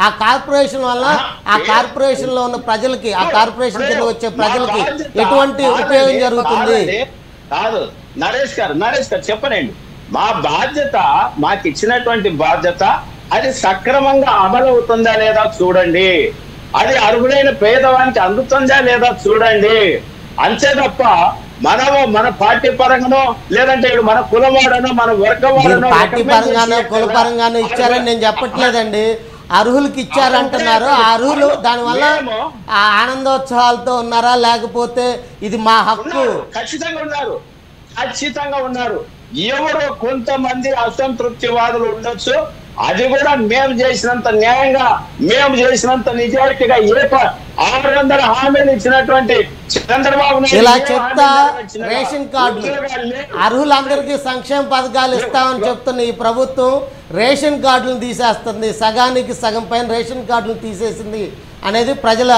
ఆ కార్పొరేషన్ వల్ల ఆ కార్పొరేషన్ లో ఉన్న ప్రజలకి, ఆ కార్పొరేషన్ కింద వచ్చే ప్రజలకి ఎటువంటి ఉపయోగం జరుగుతుంది? కాదు నరేష్ గారు చెప్పనండి. మా బాధ్యత, మాకు ఇచ్చినటువంటి బాధ్యత అది సక్రమంగా అమలు అవుతుందా లేదా చూడండి. అది అర్హులైన పేదవానికి అందుతుందా లేదా చూడండి. అంతే తప్ప మనము మన పార్టీ పరంగానో లేదంటే మన కులవాడనో మన వర్గం వాడనో పార్టీ పరంగానో కుల పరంగానో ఇచ్చారని నేను చెప్పట్లేదండి. అర్హులకి ఇచ్చారంటున్నారు. ఆ అర్హులు దానివల్ల ఆ ఆనందోత్సవాలతో ఉన్నారా, లేకపోతే ఇది మా హక్కు? ఖచ్చితంగా ఉన్నారు. ఎవరో కొంతమంది అసంతృప్తివాదులు ఉండొచ్చు. అది కూడా మేము చేసినంత న్యాయంగా, మేము చేసినంత నిజాయితీగా 600 హామీలు ఇచ్చినటువంటి చంద్రబాబు ఇలా చెప్తా రేషన్ కార్డులు అర్హులందరికీ సంక్షేమ పథకాలు ఇస్తామని చెప్తున్న ఈ ప్రభుత్వం రేషన్ కార్డులను తీసేస్తుంది. సగానికి సగం పైన రేషన్ కార్డులు తీసేసింది అనేది ప్రజల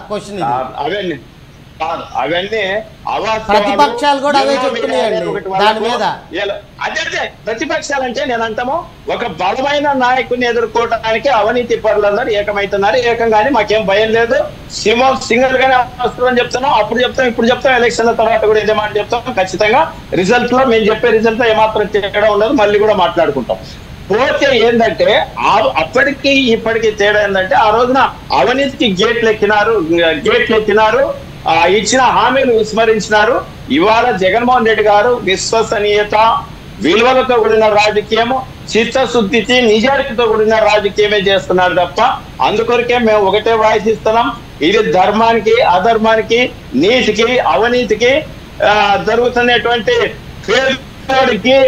క్వశ్చన్. అవన్నీ ప్రతిపక్షాలు కూడా అవే చెప్తున్నాయండి దాని మీద. అదే ప్రతిపక్షాలు అంటే నేను అంటాము, ఒక బలమైన నాయకుడిని ఎదుర్కోవడానికి అవినీతి పరులందరూ ఏకమవుతున్నారు. ఏకంగానే మాకేం భయం లేదు, సింగల్ గానే వస్తుందని చెప్తున్నాం. అప్పుడు చెప్తాం, ఇప్పుడు చెప్తాం, ఎలక్షన్ల తర్వాత కూడా ఇదే మాట చెప్తాం. ఖచ్చితంగా రిజల్ట్ లో మేము చెప్పే రిజల్ట్ లో ఏమాత్రం తేడా ఉండదు. మళ్ళీ కూడా మాట్లాడుకుంటాం. పోతే ఏంటంటే అప్పటికి ఇప్పటికి తేడా ఏంటంటే, ఆ రోజున అవినీతికి గేట్లు ఎక్కినారు, ఇచ్చిన హామీలు విస్మరించినారు. ఇవాళ జగన్మోహన్ రెడ్డి గారు విశ్వసనీయత, విలువలతో కూడిన రాజకీయము, చిత్తశుద్ధికి నిజాయితీతో కూడిన రాజకీయమే చేస్తున్నారు తప్ప, అందుకొరకే మేము ఒకటే వాయిస్ ఇస్తున్నాం. ఇది ధర్మానికి, అధర్మానికి, నీతికి, అవినీతికి జరుగుతున్నటువంటి పేదవాడికి,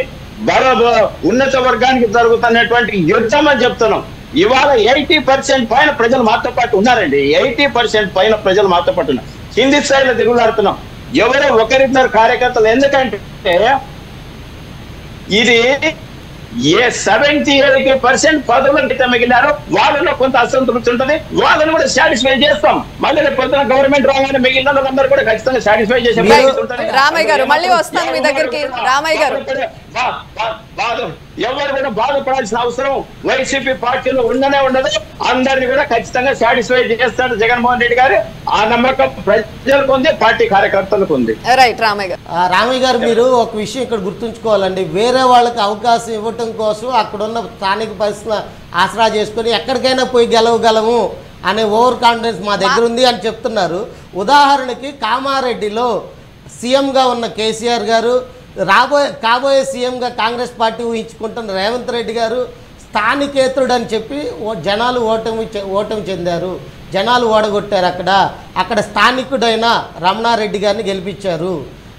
ఉన్నత వర్గానికి జరుగుతున్నటువంటి యుద్ధం అని చెప్తున్నాం. ఇవాళ 80% పైన ప్రజలు మాతో పాటు ఉన్నారండి. 80% పైన ప్రజలు మాతో పాటు ఉన్నారు. కింది స్థాయిలో తిరుగులాడుతున్నాం. ఎవరో ఒకరిద్దరు కార్యకర్తలు. ఎందుకంటే ఇది 78% పదవులు మిగిలినారు. వాళ్ళలో కొంత అసంతృప్తి ఉంటుంది. వాళ్ళని కూడా సాటిస్ఫై చేస్తాం. మళ్ళీ పొద్దున గవర్నమెంట్ రాగానే మిగిలిన వాళ్ళందరూ కూడా ఖచ్చితంగా సాటిస్ఫై చేసే రామయ్య గారు మళ్ళీ వస్తాను మీ దగ్గరికి. రామయ్య గారు ఎవరు కూడా బాధపడాల్సిన అవసరం వైసీపీ పార్టీలో ఉండదు. అందరినీ కూడా ఖచ్చితంగా సాటిస్ఫై చేస్తాడు జగన్మోహన్ రెడ్డి గారు. ఆ నమ్మకం ప్రజలకు ఉంది, పార్టీ కార్యకర్తలకు ఉంది. రైట్ రామయ్య గారు మీరు ఒక విషయం ఇక్కడ గుర్తుంచుకోవాలండి. వేరే వాళ్ళకి అవకాశం ఇవ్వటం కోసం అక్కడున్న స్థానిక పరిస్థితులు ఆసరా చేసుకొని ఎక్కడికైనా పోయి గెలవగలము అనే ఓవర్ కాన్ఫిడెన్స్ మా దగ్గర ఉంది అని చెప్తున్నారు. ఉదాహరణకి కామారెడ్డిలో సీఎంగా ఉన్న కేసీఆర్ గారు, కాబోయే సీఎంగా కాంగ్రెస్ పార్టీ ఊహించుకుంటున్న రేవంత్ రెడ్డి గారు స్థానికేతరుడు అని చెప్పి జనాలు ఓటమి చెందారు, జనాలు ఓడగొట్టారు. అక్కడ స్థానికుడైన రమణారెడ్డి గారిని గెలిపించారు.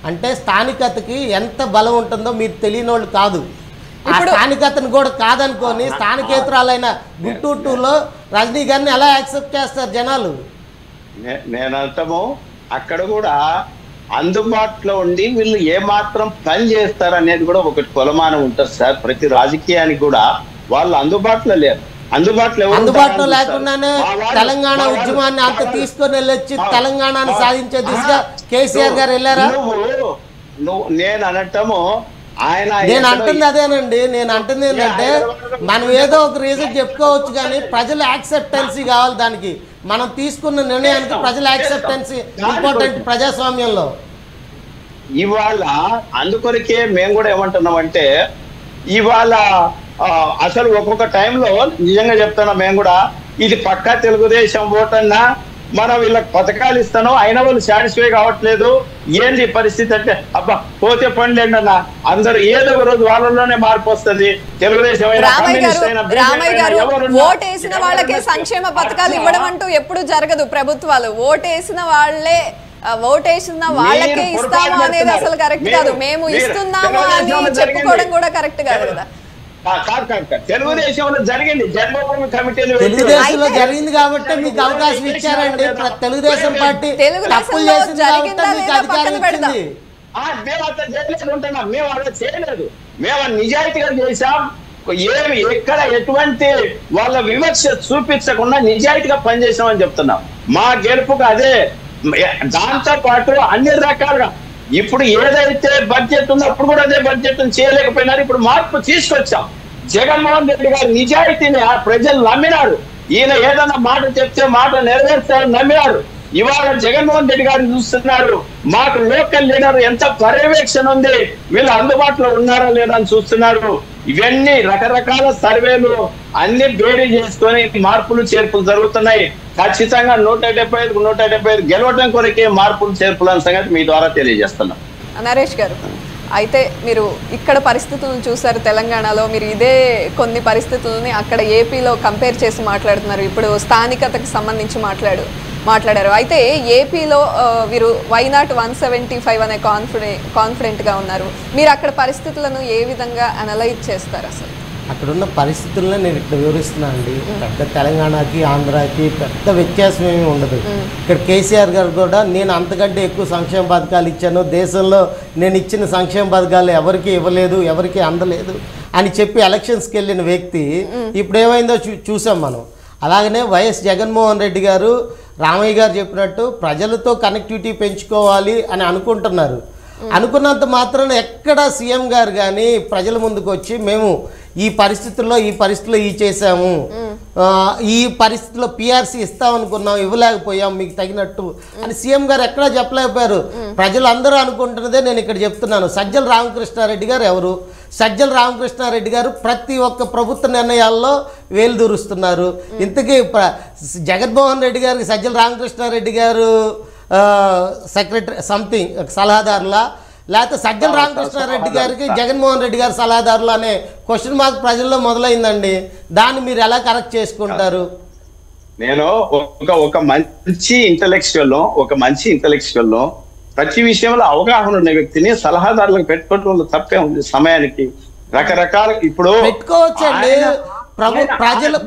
అంటే స్థానికతకి ఎంత బలం ఉంటుందో మీరు తెలియని వాళ్ళు కాదు. ఆ స్థానికతను కూడా కాదనుకొని స్థానికేతరాలైన గుంటూరు 2లో రజనీ గారిని ఎలా యాక్సెప్ట్ చేస్తారు జనాలు? నేనంటాము అక్కడ కూడా అందుబాటులో ఉండి వీళ్ళు ఏమాత్రం పని చేస్తారు అనేది కూడా ఒకటి కొలమానం ఉంటుంది సార్. ప్రతి రాజకీయానికి కూడా వాళ్ళు అందుబాటులో లేరు. అందుబాటులో లేకుండానే తెలంగాణ ఉద్యమాన్ని అంత తీసుకొని వెళ్ళొచ్చి తెలంగాణను సాధించే దిశగా కేసీఆర్ గారు వెళ్ళారా? నేను అనటము నేను అంటుంది అదేనండి. నేను అంటుంది ఏంటంటే మనం ఏదో ఒక రీజన్ చెప్పుకోవచ్చు, కానీ ప్రజల యాక్సెప్టెన్సీ కావాలి. దానికి మనం తీసుకున్న నిర్ణయానికి ప్రజల యాక్సెప్టెన్సీ ఇంపార్టెంట్ ప్రజాస్వామ్యంలో. ఇవాళ అందుకొరకే మేము కూడా ఏమంటున్నామంటే, ఇవాళ అసలు ఒక్కొక్క టైంలో నిజంగా చెప్తున్నా, మేము కూడా ఇది పక్కా తెలుగుదేశం ఓటన్నా మనం వీళ్ళకి పథకాలు ఇస్తాను అయినా వాళ్ళు సాటిస్ఫై కావట్లేదు, ఏంది పరిస్థితి అంటే, అబ్బా పోతే పనిలేండి అన్న, అందరూ ఏదో ఒక రోజు వాళ్ళలోనే మార్పు వస్తుంది. తెలుగుదేశం ఓటేసిన వాళ్ళకే సంక్షేమ పథకాలు ఇవ్వడం అంటూ ఎప్పుడు జరగదు. ప్రభుత్వాలు ఓటేసిన వాళ్ళకే ఇస్తాము అనేది అసలు కరెక్ట్ కాదు. మేము ఇస్తున్నాము అని చెప్పుకోవడం కూడా కరెక్ట్ కాదు కదా. తెలుగుదేశంలో జరిగింది, జన్మభూమి కమిటీలు తెలుగుదేశంలో జరిగింది కాబట్టి మీకు అవకాశం ఇచ్చారండి. తెలుగుదేశం పార్టీ తప్పులు చేసింది కాబట్టి మీకు అధికారం ఇచ్చింది. మేము అట్లా చేయలేదు ఉంటున్నాం, మేము అలా చేయలేదు, మేము నిజాయితీగా చేశాం. ఏమి ఎక్కడ ఎటువంటి వాళ్ళ వివక్ష చూపించకుండా నిజాయితీగా పనిచేసామని చెప్తున్నాం. మా గెలుపుకు అదే. దాంతో పాటు అన్ని రకాలుగా ఇప్పుడు ఏదైతే బడ్జెట్ ఉందో అప్పుడు కూడా అదే బడ్జెట్ చేయలేకపోయినారు. ఇప్పుడు మార్పు తీసుకొచ్చాం. జగన్మోహన్ రెడ్డి గారు నిజాయితీని ప్రజలు నమ్మినారు. ఈయన ఏదైనా మాట చెప్తే మాట నెరవేర్చారని నమ్మినారు. ఇవాళ జగన్మోహన్ రెడ్డి గారిని చూస్తున్నారు. మాకు లోకల్ లీడర్ ఎంత పర్యవేక్షణ ఉంది, వీళ్ళు అందుబాటులో ఉన్నారా లేదా అని చూస్తున్నారు. ఇవన్నీ రకరకాల సర్వేలు అన్ని బేరీ చేసుకొని మార్పులు చేర్పులు జరుగుతున్నాయి. ఖచ్చితంగా 175 గెలవడం కొరకే మార్పులు చేర్పులు అనే సంగతి మీ ద్వారా తెలియజేస్తున్నాం. నరేష్ గారు అయితే మీరు ఇక్కడ పరిస్థితులను చూసారు, తెలంగాణలో మీరు ఇదే కొన్ని పరిస్థితులని అక్కడ ఏపీలో కంపేర్ చేసి మాట్లాడుతున్నారు. ఇప్పుడు స్థానికతకు సంబంధించి మాట్లాడారు. అయితే ఏపీలో వీరు వైనాట్ 175 అనే కాన్ఫిడెంట్గా ఉన్నారు. మీరు అక్కడ పరిస్థితులను ఏ విధంగా అనలైజ్ చేస్తారు? అసలు అక్కడున్న పరిస్థితుల్లో నేను ఇక్కడ వివరిస్తున్నా అండి. పెద్ద తెలంగాణకి ఆంధ్రాకి పెద్ద వ్యత్యాసం ఏమీ ఉండదు. ఇక్కడ కేసీఆర్ గారు కూడా నేను అంతకంటే ఎక్కువ సంక్షేమ పథకాలు ఇచ్చాను, దేశంలో నేను ఇచ్చిన సంక్షేమ పథకాలు ఎవరికి ఇవ్వలేదు, ఎవరికి అందలేదు అని చెప్పి ఎలక్షన్స్కి వెళ్ళిన వ్యక్తి ఇప్పుడు ఏమైందో చూసాం మనం. అలాగనే వైఎస్ జగన్మోహన్ రెడ్డి గారు, రామయ్య గారు చెప్పినట్టు ప్రజలతో కనెక్టివిటీ పెంచుకోవాలి అని అనుకుంటున్నారు. అనుకున్నంత మాత్రాన ఎక్కడ సీఎం గారు కానీ ప్రజల ముందుకు వచ్చి మేము ఈ పరిస్థితుల్లో ఈ చేసాము, ఈ పరిస్థితుల్లో పిఆర్సీ ఇస్తామనుకున్నాం, ఇవ్వలేకపోయాం మీకు తగినట్టు అని సీఎం గారు ఎక్కడా చెప్పలేకపోయారు. ప్రజలు అందరూ అనుకుంటున్నదే నేను ఇక్కడ చెప్తున్నాను. సజ్జల రామకృష్ణారెడ్డి గారు ఎవరు? సజ్జల రామకృష్ణారెడ్డి గారు ప్రతి ఒక్క ప్రభుత్వ నిర్ణయాల్లో వేలు దూరుస్తున్నారు. ఇంతకీ జగన్మోహన్ రెడ్డి గారికి సజ్జల రామకృష్ణారెడ్డి గారు సెక్రటరీ సంథింగ్ సలహాదారులా, లేకపోతే సజ్జల రామకృష్ణారెడ్డి గారికి జగన్మోహన్ రెడ్డి గారు సలహాదారులు అనే క్వశ్చన్ మార్క్ ప్రజల్లో మొదలైందండి. దాన్ని మీరు ఎలా కరెక్ట్ చేసుకుంటారు? నేను ఒక మంచి ఇంటలెక్చువల్ ప్రతి విషయంలో అవగాహన ఉన్న వ్యక్తిని సలహాదారులకు పెట్టుకోవడం తప్పే ఉంది. సమయానికి రకరకాల ఇప్పుడు పెట్టుకోవచ్చండి.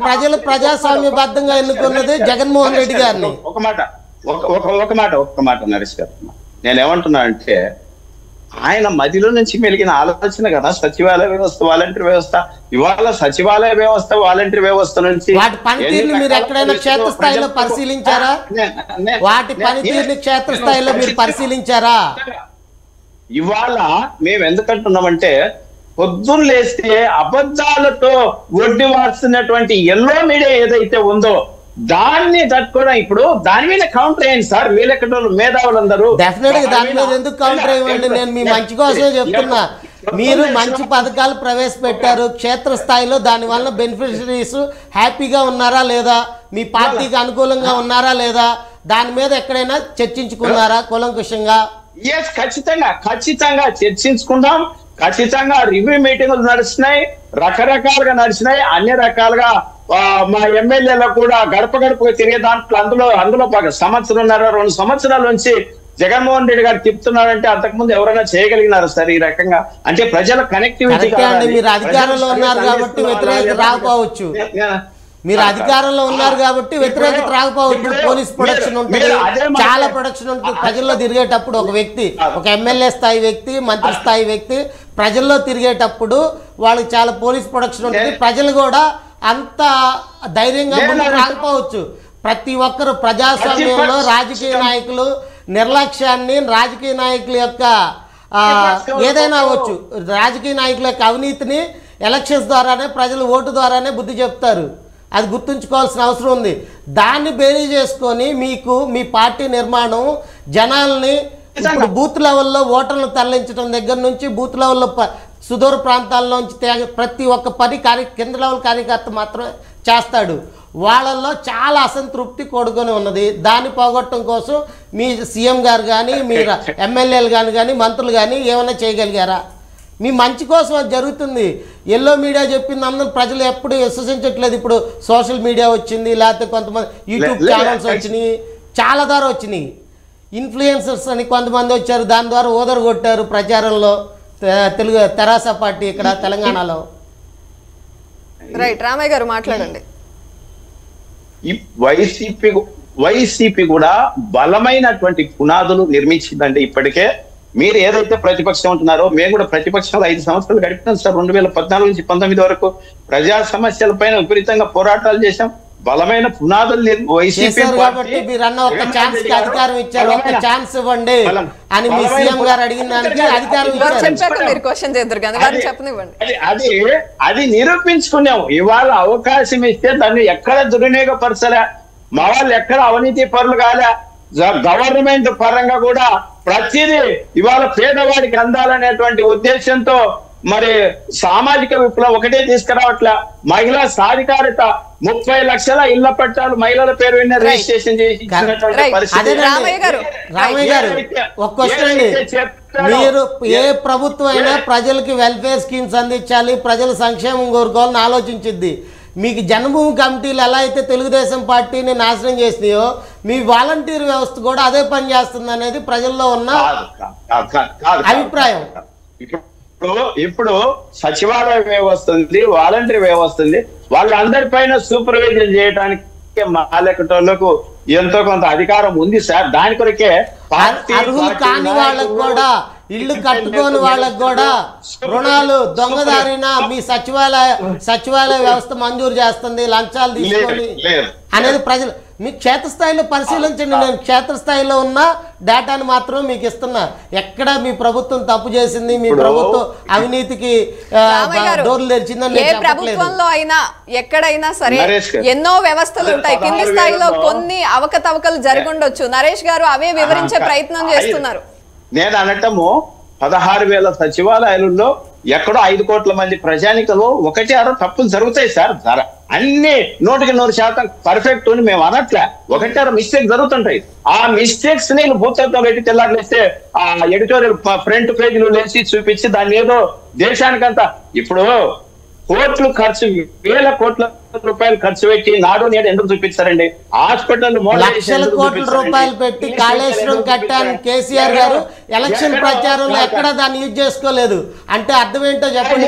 ప్రజలు ప్రజాస్వామ్యబద్ధంగా ఎన్నుకున్నది జగన్మోహన్ రెడ్డి గారిని. ఒక మాట నరేష్ గారు, నేనేమంటున్నా అంటే ఆయన మదిలో నుంచి మెలిగిన ఆలోచన కదా సచివాలయ వ్యవస్థ, వాలంటీర్ వ్యవస్థ. ఇవాళ సచివాలయ వ్యవస్థ, వాలంటీర్ వ్యవస్థ నుంచి వాటి పనితీరుని మీరు ఎక్కడైనా క్షేత్రస్థాయిలో పరిశీలించారా? వాటి పనితీరుని క్షేత్రస్థాయిలో మీరు పరిశీలించారా? ఇవాళ మేము ఎందుకంటున్నామంటే పొద్దున్న లేస్తే అబద్ధాలతో ఒడ్డి వాడుతున్నటువంటి ఎల్లో మీడియా ఏదైతే ఉందో దాన్ని తట్టుకోవడం. ఇప్పుడు దాని మీద కౌంటర్ అయ్యింది సార్. వీళ్ళెక్కడ మేధావులందరూ డెఫినెట్ గా దాని మీద ఎందుకు కౌంటర్ అయ్యండి? నేను మీ మంచి కోసమే చెప్తున్నా. మీరు మంచి పథకాలు ప్రవేశపెట్టారు క్షేత్రస్థాయిలో, దానివల్ల బెనిఫిషరీస్ హ్యాపీగా ఉన్నారా లేదా, మీ పార్టీకి అనుకూలంగా ఉన్నారా లేదా, దాని మీద ఎక్కడైనా చర్చించుకున్నారా కూలంకుషంగా? ఖచ్చితంగా చర్చించుకుందాం. ఖచ్చితంగా రివ్యూ మీటింగులు నడుస్తున్నాయి, రకరకాలుగా నడిచినాయి. అన్ని రకాలుగా మా ఎమ్మెల్యేలకు కూడా గడప గడపగా తిరిగే దాంట్లో అందులో 2 సంవత్సరాల నుంచి జగన్మోహన్ రెడ్డి గారు చెప్తున్నారంటే అంతకుముందు ఎవరైనా చేయగలిగినారు సార్ ఈ రకంగా? అంటే ప్రజల కనెక్టివిటీ. మీరు అధికారంలో ఉన్నారు కాబట్టి వ్యతిరేకత రాకపోవచ్చు, మీరు అధికారంలో ఉన్నారు కాబట్టి వ్యతిరేకత రాకపోవచ్చు. పోలీస్ ప్రొడక్షన్ ఉంటుంది, చాలా ప్రొడక్షన్ ఉంటుంది. ప్రజల్లో తిరిగేటప్పుడు ఒక వ్యక్తి, ఒక ఎమ్మెల్యే స్థాయి వ్యక్తి, మంత్రి స్థాయి వ్యక్తి ప్రజల్లో తిరిగేటప్పుడు వాళ్ళకి చాలా పోలీస్ ప్రొడక్షన్ ఉంటుంది. ప్రజలు కూడా అంత ధైర్యంగా ముందుకు రాకపోవచ్చు. ప్రతి ఒక్కరు ప్రజాస్వామ్యంలో రాజకీయ నాయకులు నిర్లక్ష్యాన్ని, రాజకీయ నాయకుల యొక్క ఏదైనా అవ్వచ్చు, రాజకీయ నాయకుల యొక్క అవినీతిని ఎలక్షన్స్ ద్వారానే, ప్రజలు ఓటు ద్వారానే బుద్ధి చెప్తారు. అది గుర్తుంచుకోవాల్సిన అవసరం ఉంది. దాన్ని బేరీ చేసుకొని మీకు మీ పార్టీ నిర్మాణం జనాల్ని ఇప్పుడు బూత్ లెవెల్లో ఓటర్లను తరలించడం దగ్గర నుంచి బూత్ లెవెల్లో సుదూర ప్రాంతాల్లోంచి ప్రతి ఒక్క కింద లెవెల్ కార్యకర్త మాత్రమే చేస్తాడు. వాళ్ళల్లో చాలా అసంతృప్తి కూడుకొని ఉన్నది. దాన్ని పోగొట్టడం కోసం మీ సీఎం గారు కానీ, మీ ఎమ్మెల్యేలు కానీ, మంత్రులు కానీ ఏమైనా చేయగలిగారా? మీ మంచి కోసం అది జరుగుతుంది. ఎల్లో మీడియా చెప్పింది అందరూ ప్రజలు ఎప్పుడు విశ్వసించట్లేదు. ఇప్పుడు సోషల్ మీడియా వచ్చింది, లేకపోతే కొంతమంది యూట్యూబ్ ఛానల్స్ వచ్చినాయి, చాలా ద్వారా వచ్చినాయి. ఇన్ఫ్లుయెన్సర్స్ అని కొంతమంది వచ్చారు, దాని ద్వారా ఓదరు కొట్టారు ప్రచారంలో తెలుగు తెరాస పార్టీ ఇక్కడ తెలంగాణలో. రైట్, రామయ్య గారు మాట్లాడండి. వైసీపీ కూడా బలమైనటువంటి పునాదులు నిర్మించిందండి. ఇప్పటికే మీరు ఏదైతే ప్రతిపక్షం ఉంటున్నారో మేము కూడా ప్రతిపక్షంలో 5 సంవత్సరాలు గడిపినాం సార్. 2014 నుంచి 19 వరకు ప్రజా సమస్యల పైన విపరీతంగా పోరాటాలు చేశాం. బలమైన పునాదులు వైసీపీ కాబట్టి మీరన్న ఒక ఛాన్స్ కి అధికారం ఇచ్చారు, ఒక ఛాన్స్ ఇవ్వండి అని మీ సీఎం గారు అడిగిన దానికి అధికారం ఇచ్చారు. అది నిరూపించుకున్నాం. ఇవాళ అవకాశం ఇస్తే దాన్ని ఎక్కడ దుర్వినియోగపరచలే, మా వాళ్ళు ఎక్కడ అవినీతి పరులు కాలే. గవర్నమెంట్ పరంగా కూడా ప్రతిదీ ఇవాళ పేదవాడికి అందాలనేటువంటి ఉద్దేశంతో మరి సామాజిక విప్లవం ఒకటే తీసుకురావట్లే. మహిళా సాధికారిత 30 లక్షల ఇళ్ల పట్టాలు మహిళల పేరు మీద రిజిస్ట్రేషన్ చేసి మీరు ఏ ప్రభుత్వం అయినా ప్రజలకి వెల్ఫేర్ స్కీమ్స్ అందించాలి, ప్రజల సంక్షేమం కోరుకోవాలని ఆలోచించింది. మీకు జన్మభూమి కమిటీలు ఎలా అయితే తెలుగుదేశం పార్టీని నాశనం చేసినాయో మీ వాలంటీర్ వ్యవస్థ కూడా అదే పని చేస్తుంది అనేది ప్రజల్లో ఉన్న అభిప్రాయం. ఇప్పుడు సచివాలయ వ్యవస్థ ఉంది, వాలంటీర్ వ్యవస్థ ఉంది, వాళ్ళందరిపైన సూపర్వైజన్ చేయడానికి మా లెక్కటోళ్లకు ఎంతో కొంత అధికారం ఉంది సార్. దాని కొరకే అర్హులు కాని వాళ్ళకు కూడా, ఇల్లు కట్టుకోని వాళ్ళకు కూడా రుణాలు దొంగదారిన మీ సచివాలయ వ్యవస్థ మంజూరు చేస్తుంది లంచాలు తీసుకొని అనేది ప్రజలు మీ క్షేత్రస్థాయిలో పరిశీలించండి. నేను క్షేత్రస్థాయిలో ఉన్న డేటాను మాత్రం మీకు ఇస్తున్నా. ఎక్కడ మీ ప్రభుత్వం తప్పు చేసింది, మీ ప్రభుత్వం అవినీతికి డోర్లు తెరిచిందని ప్రభుత్వంలో అయినా ఎక్కడైనా సరే ఎన్నో వ్యవస్థలు ఉంటాయి. కింది స్థాయిలో కొన్ని అవకతవకలు జరుగుండొచ్చు. నరేష్ గారు అవే వివరించే ప్రయత్నం చేస్తున్నారు. నేను అనటము 16,000 సచివాలయాలలో ఎక్కడో 5 కోట్ల మంది ప్రజానికలు 1-6 తప్పులు జరుగుతాయి సార్. అన్ని 100% పర్ఫెక్ట్ అని మేము అనట్లే, 1-6 మిస్టేక్ జరుగుతుంటాయి. ఆ మిస్టేక్స్ ని భూతత్వం పెట్టి తెల్లారులేస్తే ఆ ఎడిటోరియల్ ఫ్రంట్ పేజీలు లేచి చూపించి దాన్ని ఏదో దేశానికంతా ఇప్పుడు కోట్లు ఖర్చు, 1000 కోట్ల రూపాయలు ఖర్చు పెట్టి నాడు నేడు ఎందుకు చూపించారండి? హాస్పిటల్ లక్షల కోట్ల రూపాయలు పెట్టి కాళేశ్వరం కట్టాను కేసీఆర్ గారు ఎలక్షన్ ప్రచారంలో ఎక్కడ దాన్ని యూజ్ చేసుకోలేదు అంటే అర్థం ఏంటో చెప్పండి.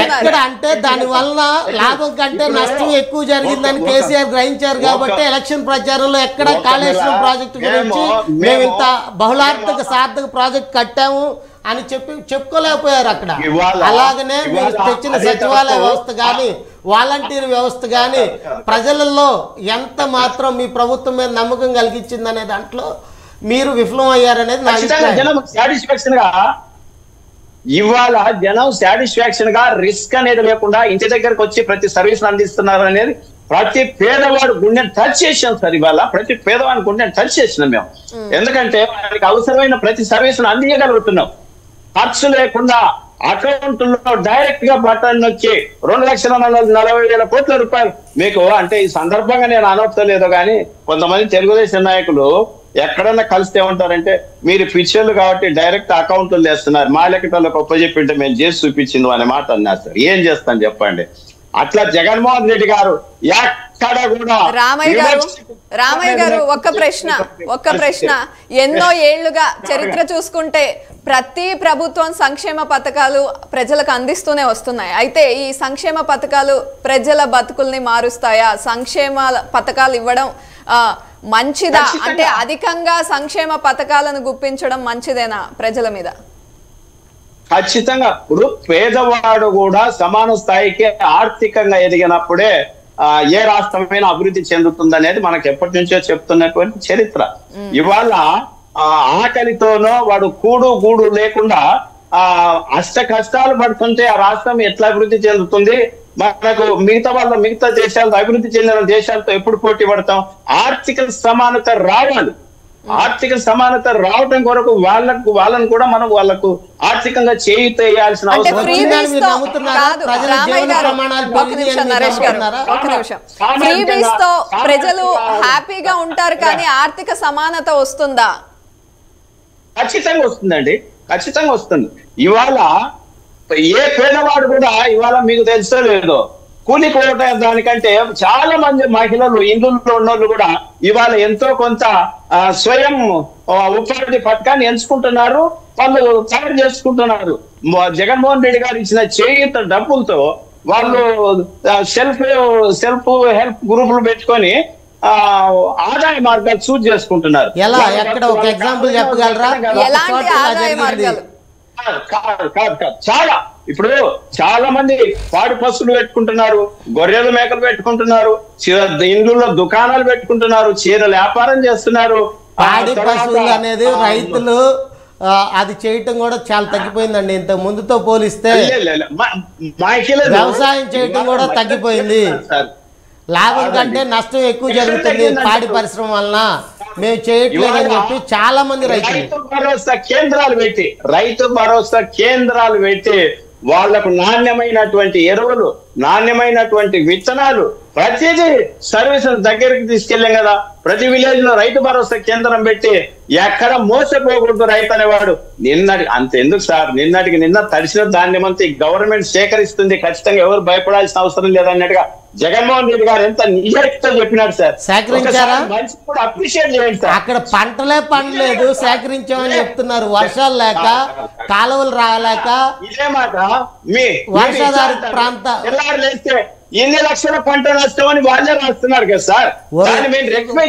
ఎక్కడ అంటే దాని వల్ల లాభం కంటే నష్టం ఎక్కువ జరిగిందని కేసీఆర్ గ్రహించారు కాబట్టి ఎలక్షన్ ప్రచారంలో ఎక్కడ కాళేశ్వరం ప్రాజెక్టు గురించి మేము ఇంత బహుళార్థక సార్థక ప్రాజెక్ట్ కట్టాము అని చెప్పుకోలేకపోయారు అక్కడ. అలాగనే మీరు తెచ్చిన సచివాలయ వ్యవస్థ కానీ వాలంటీర్ వ్యవస్థ కానీ ప్రజలలో ఎంత మాత్రం మీ ప్రభుత్వం మీద నమ్మకం కలిగించిందనే దాంట్లో మీరు విఫలం అయ్యారనేది జనం సాటిస్ఫాక్షన్ గా ఇవాళ జనం సాటిస్ఫాక్షన్ గా రిస్క్ అనేది లేకుండా ఇంటి దగ్గరకు వచ్చి ప్రతి సర్వీస్ అందిస్తున్నారు అనేది ప్రతి పేదవాడు గుండెని టచ్ చేసాం సార్. ఇవాళ ప్రతి పేదవాడి గుండెని టచ్ చేసినాం మేము. ఎందుకంటే వారికి అవసరమైన ప్రతి సర్వీస్ అందించగలుగుతున్నాం ఖర్చు లేకుండా. అకౌంట్లో డైరెక్ట్ గా బటన్ నొక్కి 2,40,000 కోట్ల రూపాయలు మీకు అంటే ఈ సందర్భంగా నేను అనవసలేదో కానీ కొంతమంది తెలుగుదేశం నాయకులు ఎక్కడన్నా కలిస్తే ఉంటారంటే మీరు పిచ్చర్లు కాబట్టి డైరెక్ట్ అకౌంట్లు వేస్తున్నారు, మా లెక్కటోళ్ళకి ఒప్పచెప్పింటే మేము చేసి చూపించింది అనే మాట అన్నారు సార్. ఏం చేస్తాను చెప్పండి? అట్లా జగన్మోహన్ రెడ్డి గారు ఎక్కడ కూడా. రామయ్య గారు ఒక్క ప్రశ్న ఎన్నో ఏళ్లుగా చరిత్ర చూసుకుంటే ప్రతి ప్రభుత్వం సంక్షేమ పథకాలు ప్రజలకు అందిస్తూనే వస్తున్నాయి. అయితే ఈ సంక్షేమ పథకాలు ప్రజల బతుకుల్ని మారుస్తాయా? సంక్షేమ పథకాలు ఇవ్వడం మంచిదా? అంటే అధికంగా సంక్షేమ పథకాలను గుప్పించడం మంచిదేనా ప్రజల మీద? ఖచ్చితంగా. ఇప్పుడు పేదవాడు కూడా సమాన స్థాయికి ఆర్థికంగా ఎదిగినప్పుడే ఏ రాష్ట్రమైనా అభివృద్ధి చెందుతుంది అనేది మనకు ఎప్పటి నుంచో చెప్తున్నటువంటి చరిత్ర. ఇవాళ ఆకలితోనో వాడు గూడు లేకుండా అష్ట కష్టాలు పడుతుంటే ఆ రాష్ట్రం ఎట్లా అభివృద్ధి చెందుతుంది? మనకు మిగతా దేశాలతో అభివృద్ధి చెందిన దేశాలతో ఎప్పుడు పోటీ పడతాం? ఆర్థిక సమానత రావాలి. ఆర్థిక సమానత రావడం కొరకు వాళ్ళను కూడా మనం వాళ్ళకు ఆర్థికంగా చేయాల్సిన అవసరం. ప్రజలు హ్యాపీగా ఉంటారు కానీ ఆర్థిక సమానత వస్తుందా? ఖచ్చితంగా వస్తుందండి, ఖచ్చితంగా వస్తుంది. ఇవాళ ఏ పేదవాడు కూడా ఇవాళ మీకు తెలుసో లేదో కూలికి పోవటం దానికంటే చాలా మంది మహిళలు ఇండ్లలో ఉన్నోళ్ళు కూడా ఇవాళ ఎంతో కొంత స్వయం ఉపాధి పథకాన్ని ఎంచుకుంటున్నారు, వాళ్ళు తయారు చేసుకుంటున్నారు. జగన్మోహన్ రెడ్డి గారు ఇచ్చిన చేయూత డబ్బులతో వాళ్ళు సెల్ఫ్ హెల్ప్ గ్రూపులు పెట్టుకొని ఆదాయ మార్గాలు చూజ్ చేసుకుంటున్నారు. ఎలా ఎక్కడ ఒక ఎగ్జాంపుల్ చెప్పగలరా? చాలా ఇప్పుడు చాలా మంది పాడి పశువులు పెట్టుకుంటున్నారు, గొర్రెలు మేకలు పెట్టుకుంటున్నారు, ఇండ్లలో దుకాణాలు పెట్టుకుంటున్నారు, చీరల వ్యాపారం చేస్తున్నారు. పాడి పశువులు అనేది రైతులు అది చేయటం కూడా చాలా తగ్గిపోయిందండి. ఇంత ముందుతో పోలిస్తే వ్యవసాయం చేయటం కూడా తగ్గిపోయింది. లాభం కంటే నష్టం ఎక్కువ జరుగుతుంది పాడి పరిశ్రమ వలన. మేము చేయట్లేదని చెప్పి చాలా మంది రైతు భరోసా కేంద్రాలు పెట్టి వాళ్లకు నాణ్యమైనటువంటి ఎరువులు, నాణ్యమైనటువంటి విత్తనాలు, ప్రతిదీ సర్వీసెస్ దగ్గరికి తీసుకెళ్ళాం కదా. ప్రతి విలేజ్ లో రైతు భరోసా కేంద్రం పెట్టి ఎక్కడ మోసపోకూడదు రైతు అనేవాడు. అంతెందుకు సార్, నిన్న తడిసిన ధాన్యం అంతా గవర్నమెంట్ సేకరిస్తుంది, ఖచ్చితంగా ఎవరు భయపడాల్సిన అవసరం లేదన్నట్టుగా జగన్మోహన్ రెడ్డి గారు ఎంత నిజాయితీతో చెప్పినాడు సార్. సేకరించారా? మంచి కూడా అప్రిషియేట్ చేయండి సార్. అక్కడ పంటలే పండలేదు, సేకరించామని చెప్తున్నారు. వర్షాలు లేక, కాలువలు రాలేక, ఇదే మాట మీ వర్షాధారిత ప్రాంత లేస్తే ఎన్ని లక్షల పంట నష్టం అని వాళ్ళే రాస్తున్నారు కదా సార్.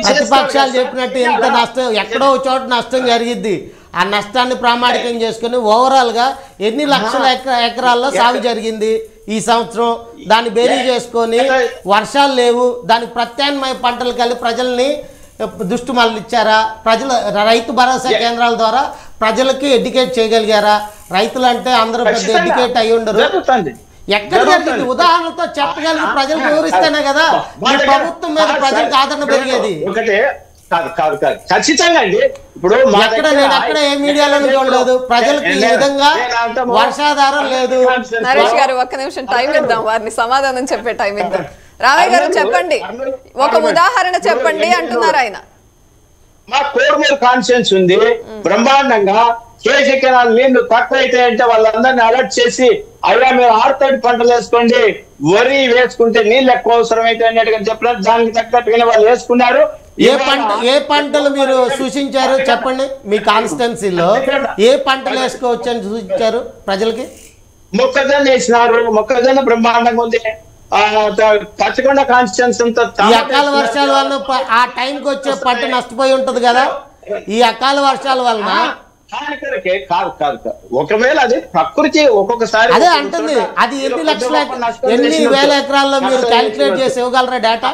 ప్రతిపక్షాలు చెప్పినట్టు ఎంత నష్టం, ఎక్కడో చోట నష్టం జరిగిద్ది. ఆ నష్టాన్ని ప్రామాణికం చేసుకుని ఓవరాల్ గా ఎన్ని లక్షల ఎకరాల్లో సాగు జరిగింది ఈ సంవత్సరం, దాన్ని బేరీ చేసుకొని వర్షాలు లేవు, దానికి ప్రత్యామ్నాయ పంటలు కలిపి ప్రజల్ని దృష్టి మళ్ళిచ్చారా? రైతు భరోసా కేంద్రాల ద్వారా ప్రజలకి ఎడ్యుకేట్ చేయగలిగారా? రైతులు అంటే అందరూ పెద్ద ఎడ్యుకేట్ అయి ఉండరు. ఎక్కడ జరిగింది ఉదాహరణతో చెప్పగలిగి ప్రజలకు వివరిస్తేనే కదా ఈ ప్రభుత్వం మీద ప్రజలకు ఆదరణ పెరిగేది. ఒకటే కాదు ఖచ్చితంగా అండి. ఇప్పుడు ఎక్కడ ఏ మీడియాలోనూ చూడలేదు ప్రజలకు ఈ విధంగా వర్షాధారం లేదు. నరేష్ గారు ఒక్క నిమిషం టైం ఇద్దాం, వారిని సమాధానం చెప్పే టైం ఇద్దాం. రామయ్య గారు చెప్పండి, ఒక ఉదాహరణ చెప్పండి అంటున్నారు ఆయన. మా కోడుమూరు కాన్స్టిట్యూన్స్ ఉంది, బ్రహ్మాండంగా కేజీ కెనాల్ నీళ్లు తక్కువ అయితే అంటే వాళ్ళందరినీ అలర్ట్ చేసి అయ్యా మీరు ఆరుతడి పంటలు వేసుకోండి, వరి వేసుకుంటే నీళ్ళు ఎక్కువ అవసరం అయితే అన్నట్టుగా చెప్పినారు. దానికి తగ్గట్టుగానే వాళ్ళు వేసుకున్నారు. ఏ పంటలు మీరు సూచించారు చెప్పండి? మీ కాన్స్టిట్యున్సీలో ఏ పంటలు వేసుకోవచ్చు అని సూచించారు ప్రజలకి? మొక్కజొన్న వేసినారు, మొక్కజొన్న బ్రహ్మాండంగా ఉంది. పచ్చకొండ కాన్స్టిట్యున్సీ ఈ అకాల వర్షాల వల్ల ఆ టైంకి వచ్చే పంట నష్టపోయి ఉంటది కదా. ఈ అకాల వర్షాల వలన కాదు ఒకవేళ అది ప్రకృతి ఒక్కొక్కసారి అదే అంటుంది. అది ఎన్ని వేల ఎకరాల్లో మీరు క్యాలిక్యులేట్ చేసి ఇవ్వగలరా డేటా?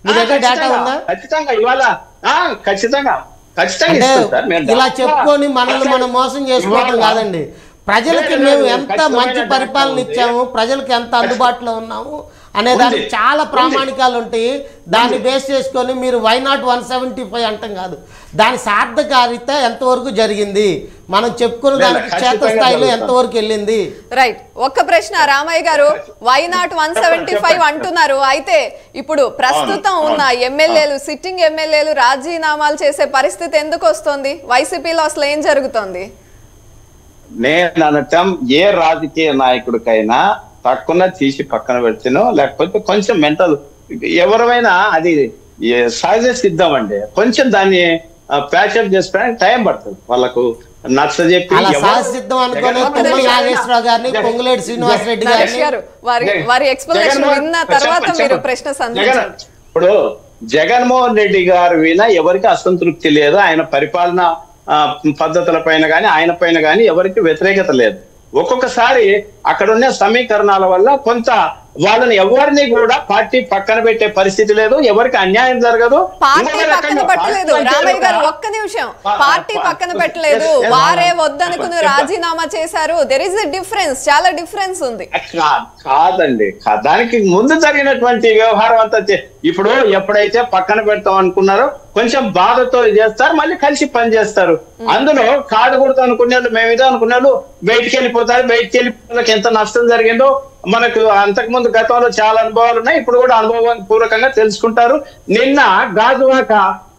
మీ దగ్గర డేటా ఉందా? ఖచ్చితంగా ఇవాళ ఖచ్చితంగా ఇలా చెప్పుకొని మనల్ని మనం మోసం చేసుకోవడం కాదండి. ప్రజలకి మేము ఎంత మంచి పరిపాలన ఇచ్చాము, ప్రజలకు ఎంత అందుబాటులో ఉన్నాము అనే దానికి చాలా ప్రామాణికాలు ఉంటాయి. దాన్ని బేస్ చేసుకొని మీరు వైనాట్ 175 అంటాం కాదు, దాని సార్థకారిత ఎంతవరకు జరిగింది, మనం చెప్పుకున్న దానికి క్షేత్రస్థాయిలో ఎంతవరకు వెళ్ళింది. రైట్. ఒక్క ప్రశ్న రామయ్య గారు, వైనాట్ 175 అంటున్నారు. అయితే ఇప్పుడు ప్రస్తుతం ఉన్న ఎమ్మెల్యేలు, సిట్టింగ్ ఎమ్మెల్యేలు రాజీనామాలు చేసే పరిస్థితి ఎందుకు వస్తుంది? వైసీపీలో అసలు ఏం జరుగుతోంది? నేను అనటం ఏ రాజకీయ నాయకుడికైనా తక్కువ తీసి పక్కన పెడితేనో లేకపోతే కొంచెం మెంటల్ ఎవరైనా అది సహజ సిద్ధం అండి. కొంచెం దాన్ని ప్యాచప్ చేసుకోవడానికి టైం పడుతుంది. వాళ్ళకు నచ్చజెప్పి ఇప్పుడు జగన్మోహన్ రెడ్డి గారు వినా ఎవరికి అసంతృప్తి లేదు. ఆయన పరిపాలన పద్ధతుల పైన కానీ ఆయన పైన కానీ ఎవరికి వ్యతిరేకత లేదు. ఒక్కొక్కసారి అక్కడ ఉన్న సమీకరణాల వల్ల కొంత వాళ్ళని ఎవరిని కూడా పార్టీ పక్కన పెట్టే పరిస్థితి లేదు, ఎవరికి అన్యాయం జరగదు. పార్టీ పక్కన పెట్టలేదు రామయ్య గారు, ఒక్క నిమిషం. పార్టీ పక్కన పెట్టలేదు, వారే వద్దనుకుని రాజీనామా చేశారు. దెర్ ఇస్ ఎ డిఫరెన్స్, చాలా డిఫరెన్స్ ఉంది. కాదండి, దానికి ముందు జరిగినటువంటి వ్యవహారం అంతా ఇప్పుడు ఎప్పుడైతే పక్కన పెడతాం అనుకున్నారో కొంచెం బాధతో చేస్తారు, మళ్ళీ కలిసి పని చేస్తారు. అందులో కాడకూడదు అనుకునే వాళ్ళు, మేము ఇదే అనుకునే వాళ్ళు బయటికి వెళ్ళిపోతారు. బయటికి వెళ్ళిపోతే ఎంత నష్టం జరిగిందో మనకు అంతకుముందు గతంలో చాలా అనుభవాలు ఉన్నాయి, ఇప్పుడు కూడా అనుభవం పూర్వకంగా తెలుసుకుంటారు. నిన్న గాజువాక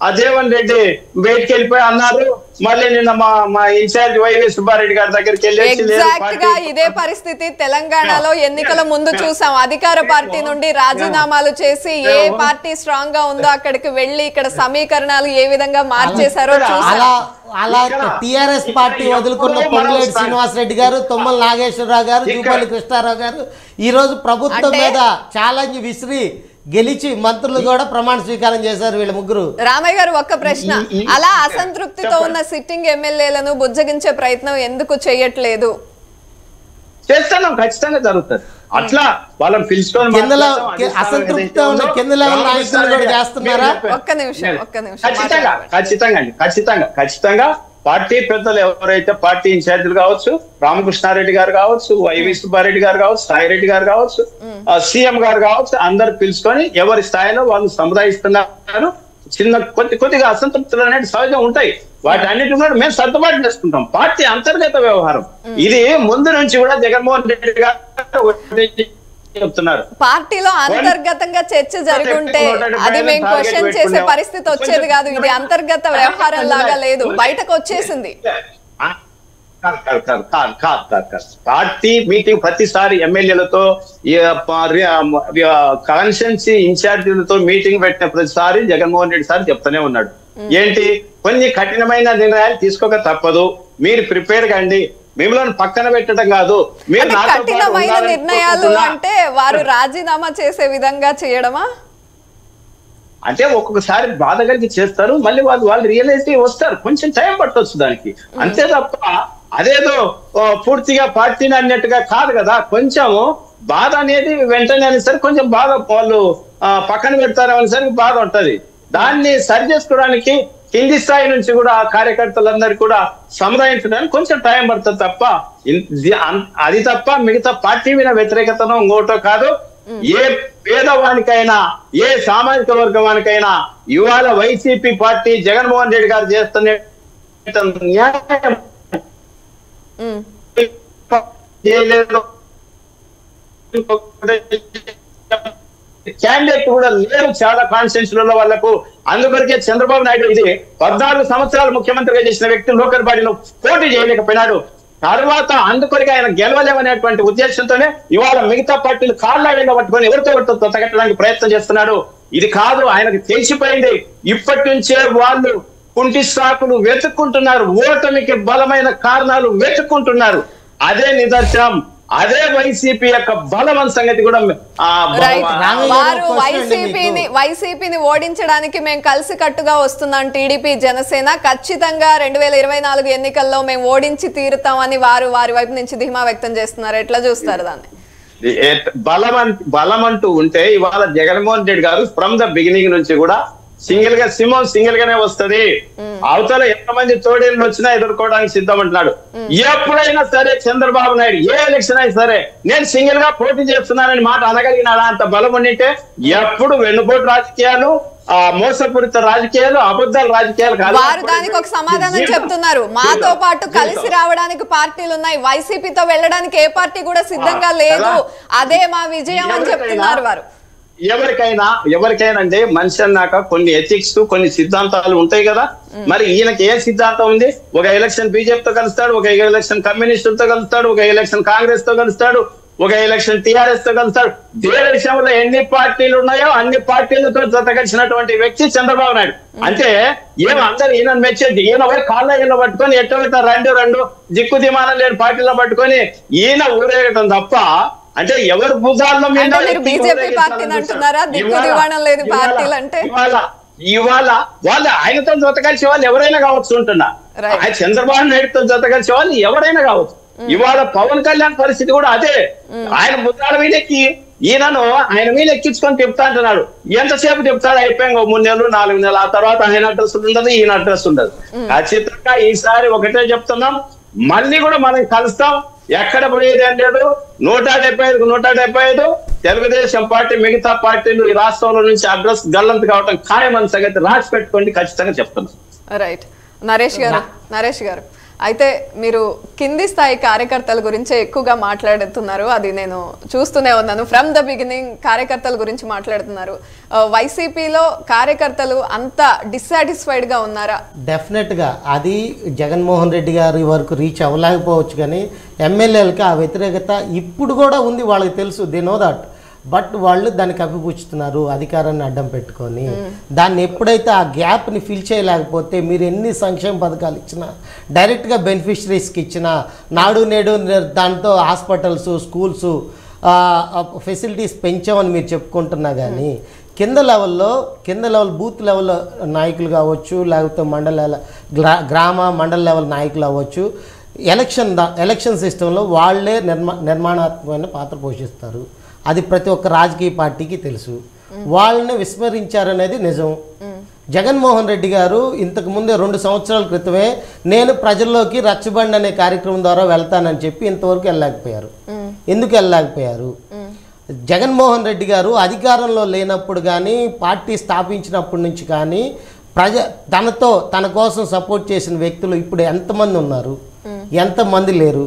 అజయవన్ రెడ్డి బయటికి వెళ్ళిపోయి అన్నారు. మళ్ళీ నిన్న మా ఇన్ఛార్జ్ వైవి సుబ్బారెడ్డి గారి దగ్గరికి వెళ్ళి ఎగ్జాక్ట్ గా ఇదే పరిస్థితి తెలంగాణలో ఎన్నికల ముందు చూసాం. అధికార పార్టీ నుండి రాజీనామాలు చేసి ఏ పార్టీ స్ట్రాంగ్ గా ఉందో అక్కడికి వెళ్లి ఇక్కడ సమీకరణాలు ఏ విధంగా మార్చేశారో చూసాం. అలా టిఆర్ఎస్ పార్టీ వదులుకున్న పొంగులేటి శ్రీనివాసరెడ్డి గారు, తుమ్మల నాగేశ్వరరావు గారు, జూపల్లి కృష్ణారావు గారు ఈ రోజు ప్రభుత్వం మీద ఛాలెంజ్ విసిరి గెలిచి మంత్రులు కూడా ప్రమాణ స్వీకారం చేశారు వీళ్ళ ముగ్గురు. రామయ్య గారు ఒక్క ప్రశ్న, అలా అసంతృప్తితో ఉన్న సిట్టింగ్ ఎమ్మెల్యేలను బుజ్జగించే ప్రయత్నం ఎందుకు చేయట్లేదు? చేస్తున్నాం, ఖచ్చితంగా జరుగుతుంది. అట్లా వాళ్ళని పిలుచుకొని అసంతృప్తితో ఉన్న కింద లెవెల్ నాయకులు కూడా చేస్తున్నారా? ఒక్క నిమిషం. ఖచ్చితంగా పార్టీ పెద్దలు ఎవరైతే పార్టీ ఇన్ఛార్జీలు కావచ్చు, రామకృష్ణారెడ్డి గారు కావచ్చు, వైవి సుబ్బారెడ్డి గారు కావచ్చు, సాయిరెడ్డి గారు కావచ్చు, సీఎం గారు కావచ్చు, అందరు పిలుచుకొని ఎవరి స్థాయిలో వాళ్ళు సముదాయిస్తున్నారు. చిన్న కొద్దిగా అసంతృప్తులు అనేది సహజం ఉంటాయి. వాటి అన్నిటి కూడా మేము సర్దుబాటు చేసుకుంటాం. పార్టీ అంతర్గత వ్యవహారం ఇది. ముందు నుంచి కూడా జగన్మోహన్ రెడ్డి గారు చెప్తున్నారు. పార్టీలో అంతర్గతంగా చర్చ జరుగుంటే అది మేము క్వశ్చన్ చేసే పరిస్థితి వచ్చేది కాదు. ఇది అంతర్గత వ్యవహారం లాగా లేదు, బయటకు వచ్చేసింది. పార్టీ మీటింగ్ ప్రతిసారి ఎమ్మెల్యేలతో కాన్స్టిట్యున్సీ ఇన్ఛార్జీలతో మీటింగ్ పెట్టిన ప్రతిసారి జగన్మోహన్ రెడ్డి సార్ చెప్తూనే ఉన్నాడు, ఏంటి కొన్ని కఠినమైన నిర్ణయాలు తీసుకోక తప్పదు, మీరు ప్రిపేర్ కండి, మిమ్మల్ని పక్కన పెట్టడం కాదు. మీరు కఠినమైన నిర్ణయాలు అంటే వారు రాజీనామా చేసే విధంగా చేయడమా? అంటే ఒక్కొక్కసారి బాధ కలిగి చేస్తారు, మళ్ళీ వాళ్ళు రియలైజ్ వస్తారు, కొంచెం టైం పట్టవచ్చు దానికి, అంతే తప్ప అదేదో పూర్తిగా పార్టీని అన్నట్టుగా కాదు కదా. కొంచెం బాధ అనేది వెంటనే అనేసరికి కొంచెం బాధ వాళ్ళు పక్కన పెడతారు అనేసరికి బాధ ఉంటది. దాన్ని సరి చేసుకోవడానికి కింది స్థాయి నుంచి కూడా కార్యకర్తలందరికీ కూడా సముదాయించడానికి కొంచెం టైం పడుతుంది తప్ప అది తప్ప మిగతా పార్టీ మీద వ్యతిరేకతను ఇంకోటో కాదు. ఏ పేదవానికైనా ఏ సామాజిక వర్గానికైనా ఇవాళ వైసీపీ పార్టీ జగన్మోహన్ రెడ్డి గారు చేస్తున్న న్యాయం క్యాండిడేట్ కూడా లేరు చాలా కాన్స్టిట్యూన్సీలలో వాళ్ళకు. అందుకొరకే చంద్రబాబు నాయుడు ఇది 14 సంవత్సరాలు ముఖ్యమంత్రిగా చేసిన వ్యక్తి లోకల్ బాడీలో పోటీ చేయలేకపోయినాడు. తర్వాత అందుకొరకే ఆయన గెలవలేమనేటువంటి ఉద్దేశంతోనే ఇవాళ మిగతా పార్టీలు కాళ్ళ పట్టుకొని ఎవరితో తగ్గడానికి ప్రయత్నం చేస్తున్నాడు. ఇది కాదు, ఆయనకు తెలిసిపోయింది. ఇప్పటి నుంచే వాళ్ళు కుంటి సాకులు వెతుక్కుంటున్నారు, ఓటమికి బలమైన కారణాలు వెతుక్కుంటున్నారు. అదే నిదర్శనం, అదే వైసీపీ యొక్క బలమైన సంగతి కూడా. వారు వైసీపీని ఓడించడానికి మేము కలిసి కట్టుగా వస్తున్నాం టీడీపీ జనసేన, ఖచ్చితంగా 2024 ఎన్నికల్లో మేము ఓడించి తీరుతామని వారి వైపు నుంచి ధీమా వ్యక్తం చేస్తున్నారు. ఎట్లా చూస్తారు దాన్ని? బలం అంటూ ఉంటే ఇవాళ జగన్మోహన్ రెడ్డి గారు ఫ్రమ్ ద బిగినింగ్ నుంచి కూడా సింగిల్ గానే వస్తది, అవతల ఎంతమంది తోడేళ్ళు వచ్చినా ఎదుర్కోవడానికి సిద్ధం అంటున్నాడు. ఎప్పుడైనా సరే చంద్రబాబు నాయుడు ఏ ఎలక్షన్ అయినా సరే నేను సింగిల్ గా పోటీ చేస్తున్నానని మాట అనగలిగినాడా? అంత బలం ఉంటే ఎప్పుడు వెన్నుపోటు రాజకీయాలు, మోసపూరిత రాజకీయాలు, అబద్ధాల రాజకీయాలు కాదు. వారు దానికి ఒక సమాధానం చెప్తున్నారు. మాతో పాటు కలిసి రావడానికి పార్టీలు ఉన్నాయి, వైసీపీతో వెళ్ళడానికి ఏ పార్టీ కూడా సిద్ధంగా లేదు, అదే మా విజయం అని చెప్తున్నారు వారు. ఎవరికైనా అంటే మనిషి అన్నాక కొన్ని ఎథిక్స్, కొన్ని సిద్ధాంతాలు ఉంటాయి కదా. మరి ఈయనకి ఏ సిద్ధాంతం ఉంది? ఒక ఎలక్షన్ బీజేపీతో కలుస్తాడు, ఒక ఎలక్షన్ కమ్యూనిస్టులతో కలుస్తాడు, ఒక ఎలక్షన్ కాంగ్రెస్ తో కలుస్తాడు, ఒక ఎలక్షన్ టీఆర్ఎస్ తో కలుస్తాడు. దేశంలో ఎన్ని పార్టీలు ఉన్నాయో అన్ని పార్టీలతో జతకలిసినటువంటి వ్యక్తి చంద్రబాబు నాయుడు. అంటే అందరు ఈయన మెచ్చేది, ఈయన పోయి కాళ్ళ పట్టుకొని ఎట్లా రెండు దిక్కు దిమానం లేని పార్టీలో పట్టుకొని ఈయన ఊరేగటం తప్ప, అంటే ఎవరు భుజాల్లో బీజేపీ పార్టీని అంటున్నారా? దిక్కు దివాణం లేదు పార్టీలు అంటే ఇవాళ వాళ్ళు ఆయనతో జత కలిసే వాళ్ళు ఎవరైనా కావచ్చు ఉంటున్నా, చంద్రబాబు నాయుడుతో జత కలిసే వాళ్ళు ఎవరైనా కావచ్చు. ఇవాళ పవన్ కళ్యాణ్ పరిస్థితి కూడా అదే. ఆయన భుజాల మీదకి ఈయనను ఆయన మీద ఎక్కించుకొని చెప్తా అంటున్నాడు. ఎంతసేపు చెప్తాడు? అయిపోయాక 3 నెలలు 4 నెలలు, ఆ తర్వాత ఆయన అడ్రస్ ఉండదు, ఈయన అడ్రస్ ఉండదు. ఖచ్చితంగా ఈసారి ఒకటే చెప్తున్నాం, మళ్ళీ కూడా మనం కలుస్తాం. ఎక్కడ పోయేది అనేది 175 తెలుగుదేశం పార్టీ మిగతా పార్టీలు ఈ రాష్ట్రంలో నుంచి అడ్రస్ గల్లంత కావటం ఖాయమని సంగతి రాసి పెట్టుకోండి, ఖచ్చితంగా చెప్తున్నాం. రైట్. నరేష్ గారు అయితే మీరు కింది స్థాయి కార్యకర్తల గురించి ఎక్కువగా మాట్లాడుతున్నారు, అది నేను చూస్తూనే ఉన్నాను. ఫ్రమ్ ద బిగినింగ్ కార్యకర్తల గురించి మాట్లాడుతున్నారు. వైసీపీలో కార్యకర్తలు అంత డిస్సాటిస్ఫైడ్ గా ఉన్నారా? డెఫినెట్ గా అది జగన్మోహన్ రెడ్డి గారి వరకు రీచ్ అవ్వలేకపోవచ్చు, కానీ ఎమ్మెల్యేలకి ఆ వ్యతిరేకత ఇప్పుడు కూడా ఉంది, వాళ్ళకి తెలుసు, దే నో దట్. బట్ వాళ్ళు దాన్ని కప్పిపుచ్చుతున్నారు అధికారాన్ని అడ్డం పెట్టుకొని. దాన్ని ఎప్పుడైతే ఆ గ్యాప్ని ఫిల్ చేయలేకపోతే మీరు ఎన్ని సంక్షేమ పథకాలు ఇచ్చినా, డైరెక్ట్గా బెనిఫిషరీస్కి ఇచ్చినా, నాడు నేడు దాంతో హాస్పిటల్స్, స్కూల్స్, ఫెసిలిటీస్ పెంచామని మీరు చెప్పుకుంటున్నా, కానీ కింద లెవెల్ బూత్ లెవెల్ నాయకులు కావచ్చు, లేకపోతే గ్రామ మండల లెవెల్ నాయకులు అవ్వచ్చు, ఎలక్షన్ సిస్టంలో వాళ్ళే నిర్మాణాత్మకమైన పాత్ర పోషిస్తారు. అది ప్రతి ఒక్క రాజకీయ పార్టీకి తెలుసు. వాళ్ళని విస్మరించారనేది నిజం. జగన్మోహన్ రెడ్డి గారు ఇంతకు ముందే 2 సంవత్సరాల క్రితమే నేను ప్రజల్లోకి రచ్చబండి అనే కార్యక్రమం ద్వారా వెళ్తానని చెప్పి ఇంతవరకు వెళ్ళలేకపోయారు. ఎందుకు వెళ్ళలేకపోయారు? జగన్మోహన్ రెడ్డి గారు అధికారంలో లేనప్పుడు కానీ, పార్టీ స్థాపించినప్పటి నుంచి కానీ తన కోసం సపోర్ట్ చేసిన వ్యక్తులు ఇప్పుడు ఎంతమంది ఉన్నారు, ఎంతమంది లేరు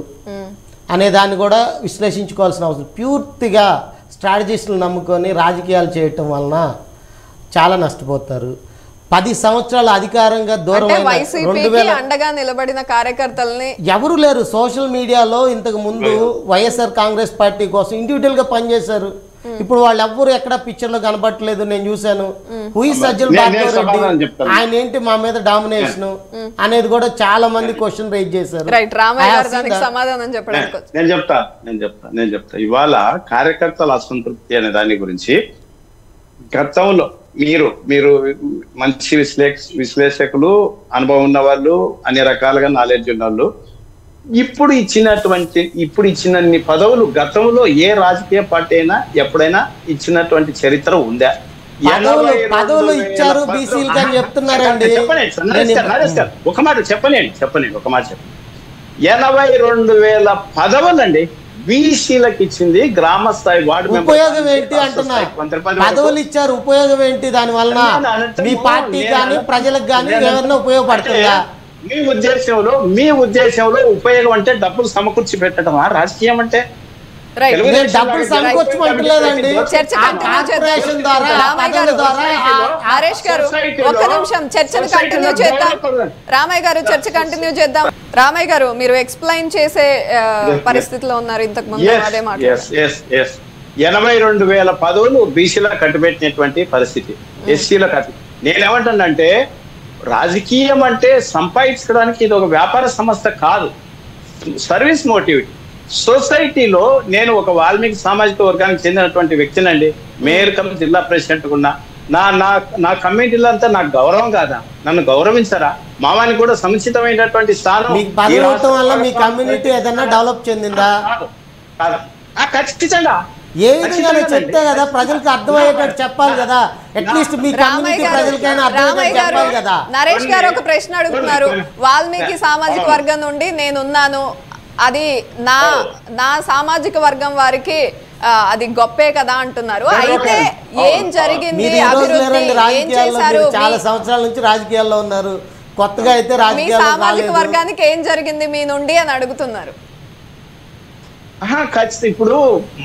అనే దాన్ని కూడా విశ్లేషించుకోవాల్సిన అవసరం. పూర్తిగా స్ట్రాటజిస్టులు నమ్ముకొని రాజకీయాలు చేయటం వలన చాలా నష్టపోతారు. 10 సంవత్సరాల అధికారంగా దూరం అండగా నిలబడిన కార్యకర్తల్ని ఎవరు లేరు. సోషల్ మీడియాలో ఇంతకు ముందు వైఎస్ఆర్ కాంగ్రెస్ పార్టీ కోసం ఇండివిజువల్ గా పనిచేశారు. ఇప్పుడు వాళ్ళు ఎవ్వరు ఎక్కడ పిక్చర్ లో కనబట్టలేదు. నేను చూశాను. సజ్జల భార్గవరెడ్డి ఆయన ఏంటి మా మీద డామినేషన్ అనేది కూడా చాలా మంది క్వశ్చన్ రైజ్ చేశారు. నేను చెప్తా ఇవాళ కార్యకర్తల అసంతృప్తి అనే దాని గురించి గతంలో మీరు మంచి విశ్లేషకులు, అనుభవం ఉన్న వాళ్ళు, అన్ని రకాలుగా నాలెడ్జ్ ఉన్న వాళ్ళు, ఇప్పుడు ఇచ్చినన్ని పదవులు గతంలో ఏ రాజకీయ పార్టీ అయినా ఎప్పుడైనా ఇచ్చినటువంటి చరిత్ర ఉందా? పదవులు ఇచ్చారు బీసీలు అని చెప్తున్నారండి. ఒక మాట చెప్పండి. 82,000 పదవులండి బీసీలకు ఇచ్చింది. గ్రామ స్థాయి వార్డు ఉపయోగం ఏంటి అంటున్నా? పదవులు ఇచ్చారు, ఉపయోగం ఏంటి? దాని వలన మీ పార్టీ కానీ ప్రజలకు కానీ ఏమన్నా ఉపయోగపడుతుందా? మీ ఉద్దేశంలో ఉపయోగం అంటే డబ్బులు సమకూర్చి పెట్టడమా రాజకీయం అంటే? డబ్బులు సమకూర్చమంటలేదండి. రామయ్య గారు చర్చ కంటిన్యూ చేద్దాం. రామయ్య గారు మీరు ఎక్స్ప్లెయిన్ చేసే పరిస్థితిలో ఉన్నారు. ఇంతకు ముందు అదే మాట. 82,000 పదవులు బీసీలకు కట్టుబెట్టినటువంటి పరిస్థితి, ఎస్సీలకు కట్టు. నేనేమంటానంటే రాజకీయం అంటే సంపాదించడానికి ఇది ఒక వ్యాపార సంస్థ కాదు, సర్వీస్ మోటివ్. సొసైటీలో నేను ఒక వాల్మీకి సామాజిక వర్గానికి చెందినటువంటి వ్యక్తినండి. మేయర్ కమ్ జిల్లా ప్రెసిడెంట్ ఉన్నా. నా కమ్యూనిటీలో అంతా నాకు గౌరవం కాదా? నన్ను గౌరవించరా? మావానికి కూడా సముచితమైనటువంటి స్థానం కమ్యూనిటీ ఏదైనా డెవలప్ చెందిందా? ఖచ్చితంగా ఏ విధంగా చెప్తే కదా ప్రజలకు అర్థమయ్యేటట్టు చెప్పాలి కదా. అట్లీస్ట్ మీ కమ్యూనిటీ ప్రజలకైనా అర్థమయ్యేటట్టు చెప్పాలి కదా. నరేష్ గారు ఒక ప్రశ్న అడుగుతున్నారు. వాల్మీకి సామాజిక వర్గం నుండి నేనున్నాను, అది నా సామాజిక వర్గం వారికి అది గొప్పే కదా అంటున్నారు. అయితే ఏం జరిగింది? చాలా సంవత్సరాల నుంచి రాజకీయాల్లో ఉన్నారు, కొత్తగా అయితే మీ సామాజిక వర్గానికి ఏం జరిగింది మీ నుండి అని అడుగుతున్నారు. ఖచ్చితంగా ఇప్పుడు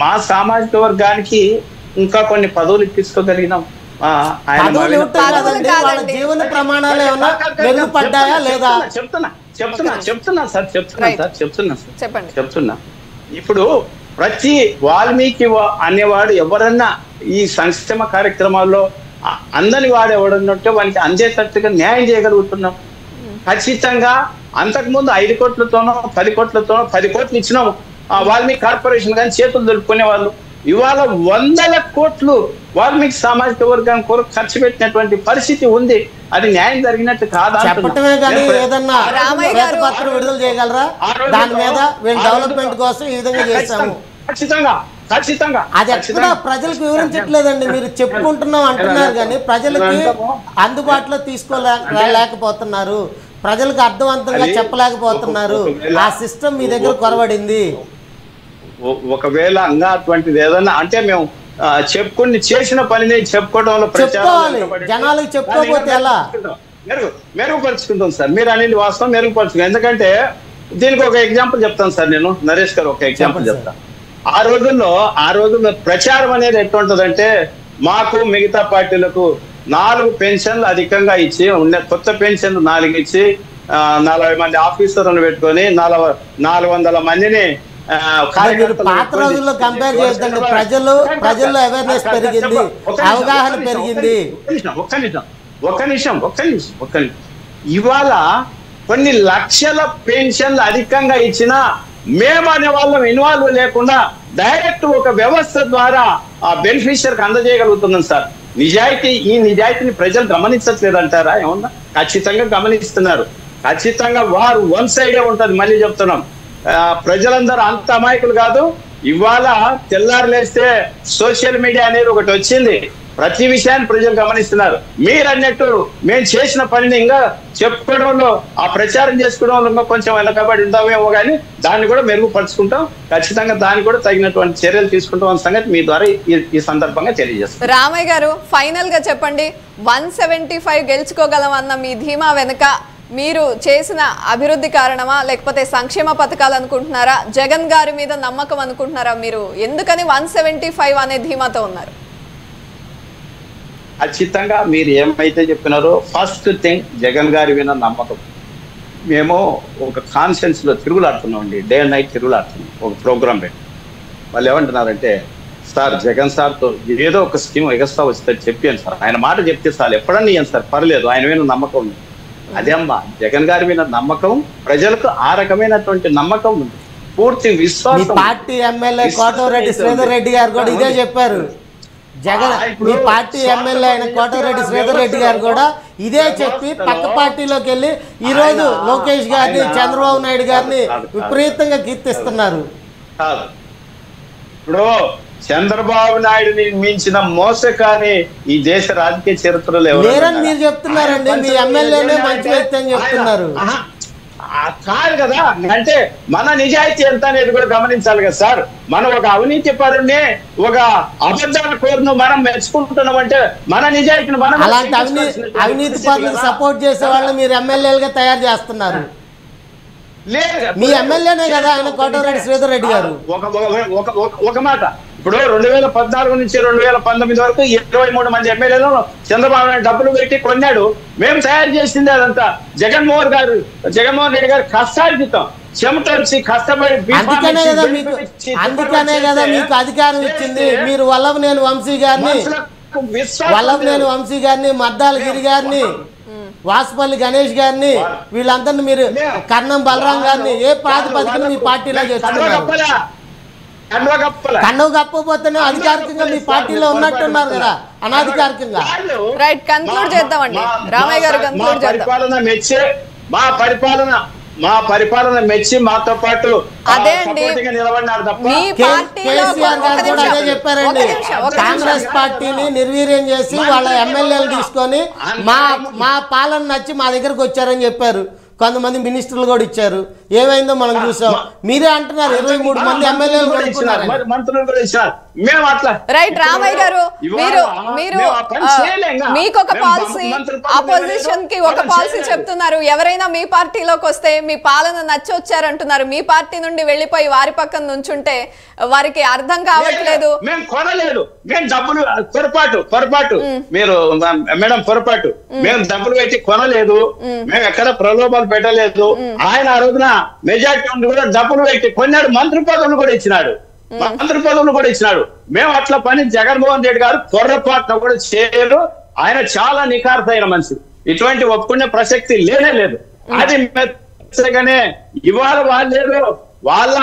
మా సామాజిక వర్గానికి ఇంకా కొన్ని పదవులు ఇప్పించుకోగలిగినాం. జీవన ప్రమాణాలు ఏమన్నా మెరుగుపడ్డాయా లేదా? చెప్తున్నా. ఇప్పుడు ప్రతి వాల్మీకి అనేవాడు ఎవరన్నా ఈ సంక్షేమ కార్యక్రమాల్లో అందని వాడు ఎవడన్నట్టు వానికి అందేటట్టుగా న్యాయం చేయగలుగుతున్నాం. ఖచ్చితంగా అంతకుముందు 5 కోట్లతోనో 10 కోట్లతోనో 10 కోట్లు ఇచ్చినాము వాల్మీకి కార్పొరేషన్ కానీ చేతులు దొరుకునే వాళ్ళు. ఇవాళ 100 కోట్లు వాల్మీకి సామాజిక వర్గానికి కొరకు ఖర్చు పెట్టినటువంటి పరిస్థితి ఉంది. అది న్యాయం జరిగినట్టు కాదా? చెప్పటమే కానీ ఏదన్నా పత్రం విడుదల చేయగలరా? దాని మీద వీళ్ళ డెవలప్మెంట్ కోసం ఈ విధంగా చేస్తాము. ఖచ్చితంగా అది ఎక్కడ ప్రజలకు వివరించట్లేదండి. మీరు చెప్పుకుంటున్నాం అంటున్నారు కానీ ప్రజలకి అందుబాటులో తీసుకోలేకపోతున్నారు, ప్రజలకు అర్థవంతంగా చెప్పలేకపోతున్నారు. ఆ సిస్టమ్ మీ దగ్గర కొరవడింది. ఒకవేళ అంగా అటువంటిది ఏదన్నా అంటే మేము చెప్పుకుని చేసిన పనిని చెప్పుకోవడంలో జనాలకు చెప్పుకోకపోతే ఎలా? మెరుగుపరుచుకుంటాం సార్. మీరు అనేది వాస్తవం, మెరుగుపరుచుకుంటాం. ఎందుకంటే దీనికి ఒక ఎగ్జాంపుల్ చెప్తాను సార్. నేను నరేష్ గారు ఒక ఎగ్జాంపుల్ చెప్తాను. ఆ రోజుల్లో ప్రచారం అనేది ఎట్లుంటదంటే మాకు మిగతా పార్టీలకు 4 పెన్షన్లు అధికంగా ఇచ్చి కొత్త పెన్షన్లు 4 ఇచ్చి 40 మంది ఆఫీసర్లను పెట్టుకొని 400 మందిని పాత రోజుల్లో కంపేర్ చేద్దండి. ప్రజల్లో అవేర్నెస్ పెరిగింది, అవగాహన పెరిగింది. ఒక్క నిమిషం. ఇవాళ కొన్ని లక్షల పెన్షన్లు అధికంగా ఇచ్చినా మేము అనే వాళ్ళం ఇన్వాల్వ్ లేకుండా డైరెక్ట్ ఒక వ్యవస్థ ద్వారా ఆ బెనిఫిషియర్కి అందజేయగలుగుతున్నాం సార్. ఈ నిజాయితీని ప్రజలు గమనించట్లేదంటారా? ఏమన్నా ఖచ్చితంగా గమనిస్తున్నారు. ఖచ్చితంగా వారు వన్ సైడే ఉంటది. మళ్ళీ చెప్తున్నాం, ప్రజలందరూ అంత అమాయకులు కాదు. ఇవాళ తెల్లారులేస్తే సోషల్ మీడియా అనేది ఒకటి వచ్చింది. ప్రతి విషయాన్ని ప్రజలు గమనిస్తున్నారు. మీరు అన్నట్టు మేము చేసిన పనిని ఇంకా చెప్పుకోవడంలో, ఆ ప్రచారం చేసుకోవడంలో ఇంకా కొంచెం వెనకబడి ఉంటామేమో కానీ దాన్ని కూడా మెరుగుపరుచుకుంటాం. ఖచ్చితంగా దాన్ని కూడా తగినటువంటి చర్యలు తీసుకుంటాం అన్న సంగతి మీ ద్వారా ఈ సందర్భంగా తెలియజేస్తాం. రామయ్య గారు, ఫైనల్ గా చెప్పండి, 175 గెలుచుకోగలమన్న మీ ధీమా వెనుక మీరు చేసిన అభివృద్ధి కారణమా లేకపోతే సంక్షేమ పథకాలు అనుకుంటున్నారా, జగన్ గారి మీద నమ్మకం అనుకుంటున్నారా? మీరు ఎందుకని 175 అనే ధీమాతో ఉన్నారు? ఖచ్చితంగా మీరు ఏమైతే చెప్పినారో ఫస్ట్ థింగ్ జగన్ గారి మీద నమ్మకం. మేము ఒక కాన్ఫరెన్స్ లో తిరుగులాడుతున్నాం అండి, డే అండ్ నైట్ తిరుగులాడుతున్నాం. ఒక ప్రోగ్రామ్ పెట్టి వాళ్ళు ఏమంటున్నారంటే, సార్ జగన్ సార్తో ఏదో ఒక స్కీమ్ ఎగస్ట్రా వస్తే చెప్పాను సార్, ఆయన మాట చెప్తే సార్ ఎప్పుడన్నా ఇయ్యాను సార్, పర్లేదు, ఆయన మీద నమ్మకం ఉంది. అదే అమ్మా జగన్ గారి మీద నమ్మకం, ప్రజలకు ఆ రకమైనటువంటి నమ్మకం ఉంది, పూర్తి విశ్వాసం. పార్టీ ఎమ్మెల్యే కోటమిరెడ్డి శ్రీధర్ రెడ్డి గారు కూడా ఇదే చెప్పారు. జగన్ మీ పార్టీ ఎమ్మెల్యే అయిన కోటమిరెడ్డి శ్రీధర్ రెడ్డి గారు కూడా ఇదే చెప్పి పక్క పార్టీలోకి వెళ్ళి ఈ రోజు లోకేష్ గారిని, చంద్రబాబు నాయుడు గారిని విపరీతంగా కీర్తిస్తున్నారు. ఇప్పుడు చంద్రబాబు నాయుడుని మించిన మోసకాని ఈ దేశ రాజకీయ చరిత్రలో లేరని మీరు చెప్తున్నారండి. మీ ఎమ్మెల్యేనే మంచి వ్యక్తి అని చెప్తున్నారు. కాదు కదా, అంటే మన నిజాయితీ ఎంత అనేది కూడా గమనించాలి కదా సార్. మనం ఒక అవినీతి పరుణ్ణి, ఒక అబద్ధాల కోరును మనం మెచ్చుకుంటున్నాం అంటే మన నిజాయితీని మనం అలాంటి అవినీతి పరులకు సపోర్ట్ చేసే వాళ్ళని మీరు ఎమ్మెల్యేలుగా తయారు చేస్తున్నారు. మీ ఎమ్మెల్యేనే కదా ఆయన కోటమిరెడ్డి శ్రీధర్ రెడ్డి గారు. ఒక మాట, ఇప్పుడు 2014 నుంచి 2019 వరకు 23 మంది ఎమ్మెల్యేలను చంద్రబాబు నాయుడు డబ్బులు పెట్టి కొన్నాడు. మేము తయారు చేసింది అదంతా జగన్మోహన్ రెడ్డి గారు కష్టార్జితం, చెమటొచ్చి కష్టపడి. అందుకనే కదా మీకు అధికారం ఇచ్చింది. మీరు వల్లభనేని వంశీ గారిని, మద్దాల గిరి గారిని, వాసుపల్లి గణేష్ గారిని, వీళ్ళందరినీ మీరు కర్ణం బలరాం గారిని ఏ ప్రాతిపదికన మీ పార్టీలో చేస్తున్నారు? కన్ను కప్పపోతేనే అధికారికంగా మీ పార్టీలో ఉన్నట్టున్నారు కదా, అనాధికారికంగా. రైట్, కన్క్లూడ్ చేద్దామండి రామయ్య గారు. కన్క్లూడ్ చేద్దాం. మా పరిపాలన మెచ్చి మాతో పాటు అదే అండి, కేసీఆర్ గారు కూడా అదే చెప్పారండి. కాంగ్రెస్ పార్టీని నిర్వీర్యం చేసి వాళ్ళ ఎమ్మెల్యేలు తీసుకొని మా పాలన నచ్చి మా దగ్గరకు వచ్చారని చెప్పారు. కొంతమంది మినిస్టర్లు కూడా ఇచ్చారు. ఏమైందో మనం చూసాం. మీరే అంటున్నారు 23 మంది ఎమ్మెల్యేలు మంత్రులు కూడా ఇచ్చారు. మేము అట్లా రైట్ రామయ్య గారు, మీరు మీకు ఒక పాలసీ, అపోజిషన్ కి ఒక పాలసీ చెప్తున్నారు. ఎవరైనా మీ పార్టీలోకి వస్తే మీ పాలన నచ్చి వచ్చారంటున్నారు. మీ పార్టీ నుండి వెళ్ళిపోయి వారి పక్కన నుంచుంటే వారికి అర్థం కావట్లేదు. మేము కొనలేదు, మేము డబ్బులు పొరపాటు మీరు మేడం పొరపాటు, మేము డబ్బులు పెట్టి కొనలేదు, మేము ఎక్కడ ప్రలోభాలు పెట్టలేదు. ఆయన ఆ రోజున మెజార్టీ ఉండి కూడా డబ్బులు పెట్టి కొన్నాడు, మంత్రి పదవులు కూడా ఇచ్చినాడు. మేము అట్లా పని జగన్మోహన్ రెడ్డి గారు పొరపాటున కూడా చేయరు. ఆయన చాలా నిఖార్సైన మనిషి, ఇటువంటి ఒప్పుకునే ప్రసక్తి లేదు. అది మెచ్చగానే ఇవాళ వాళ్ళ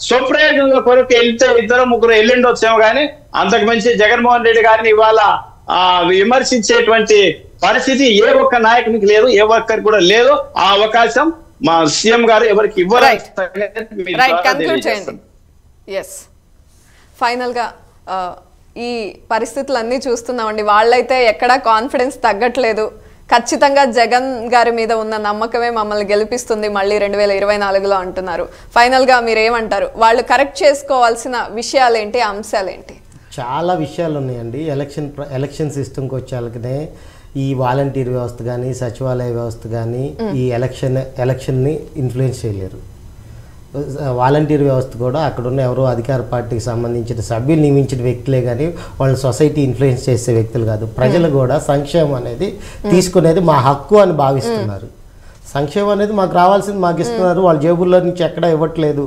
స్వప్రయోజనాల కొరకు వెళ్తే 2-3 వెళ్ళిండొచ్చేమో కానీ అంతకు మించి జగన్మోహన్ రెడ్డి గారిని ఇవాళ విమర్శించేటువంటి పరిస్థితి ఏ ఒక్క నాయకునికి లేదు, ఏ ఒక్కరికి కూడా లేదు. ఆ అవకాశం మా సీఎం గారు ఎవరికి ఇవ్వరు. ఫైనల్ గా ఈ పరిస్థితులన్నీ చూస్తున్నామండి. వాళ్ళైతే ఎక్కడా కాన్ఫిడెన్స్ తగ్గట్లేదు. ఖచ్చితంగా జగన్ గారి మీద ఉన్న నమ్మకమే మమ్మల్ని గెలిపిస్తుంది మళ్ళీ 2024లో అంటున్నారు. ఫైనల్ గా మీరేమంటారు? వాళ్ళు కరెక్ట్ చేసుకోవాల్సిన విషయాలేంటి, అంశాలేంటి? చాలా విషయాలు ఉన్నాయండి. ఎలక్షన్ సిస్టమ్కి వచ్చేళ్ళకనే ఈ వాలంటీర్ వ్యవస్థ కానీ, సచివాలయ వ్యవస్థ కానీ ఈ ఎలక్షన్ని ఇన్ఫ్లుయెన్స్ చేయలేరు. వాలంటీర్ వ్యవస్థ కూడా అక్కడున్న ఎవరో అధికార పార్టీకి సంబంధించిన సభ్యులు నియమించిన వ్యక్తులే కానీ వాళ్ళని సొసైటీ ఇన్ఫ్లుయెన్స్ చేసే వ్యక్తులు కాదు. ప్రజలు కూడా సంక్షేమం అనేది తీసుకునేది మా హక్కు అని భావిస్తున్నారు. సంక్షేమం అనేది మాకు రావాల్సింది మాకు ఇస్తున్నారు, వాళ్ళ జేబుల్లో నుంచి ఎక్కడా ఇవ్వట్లేదు.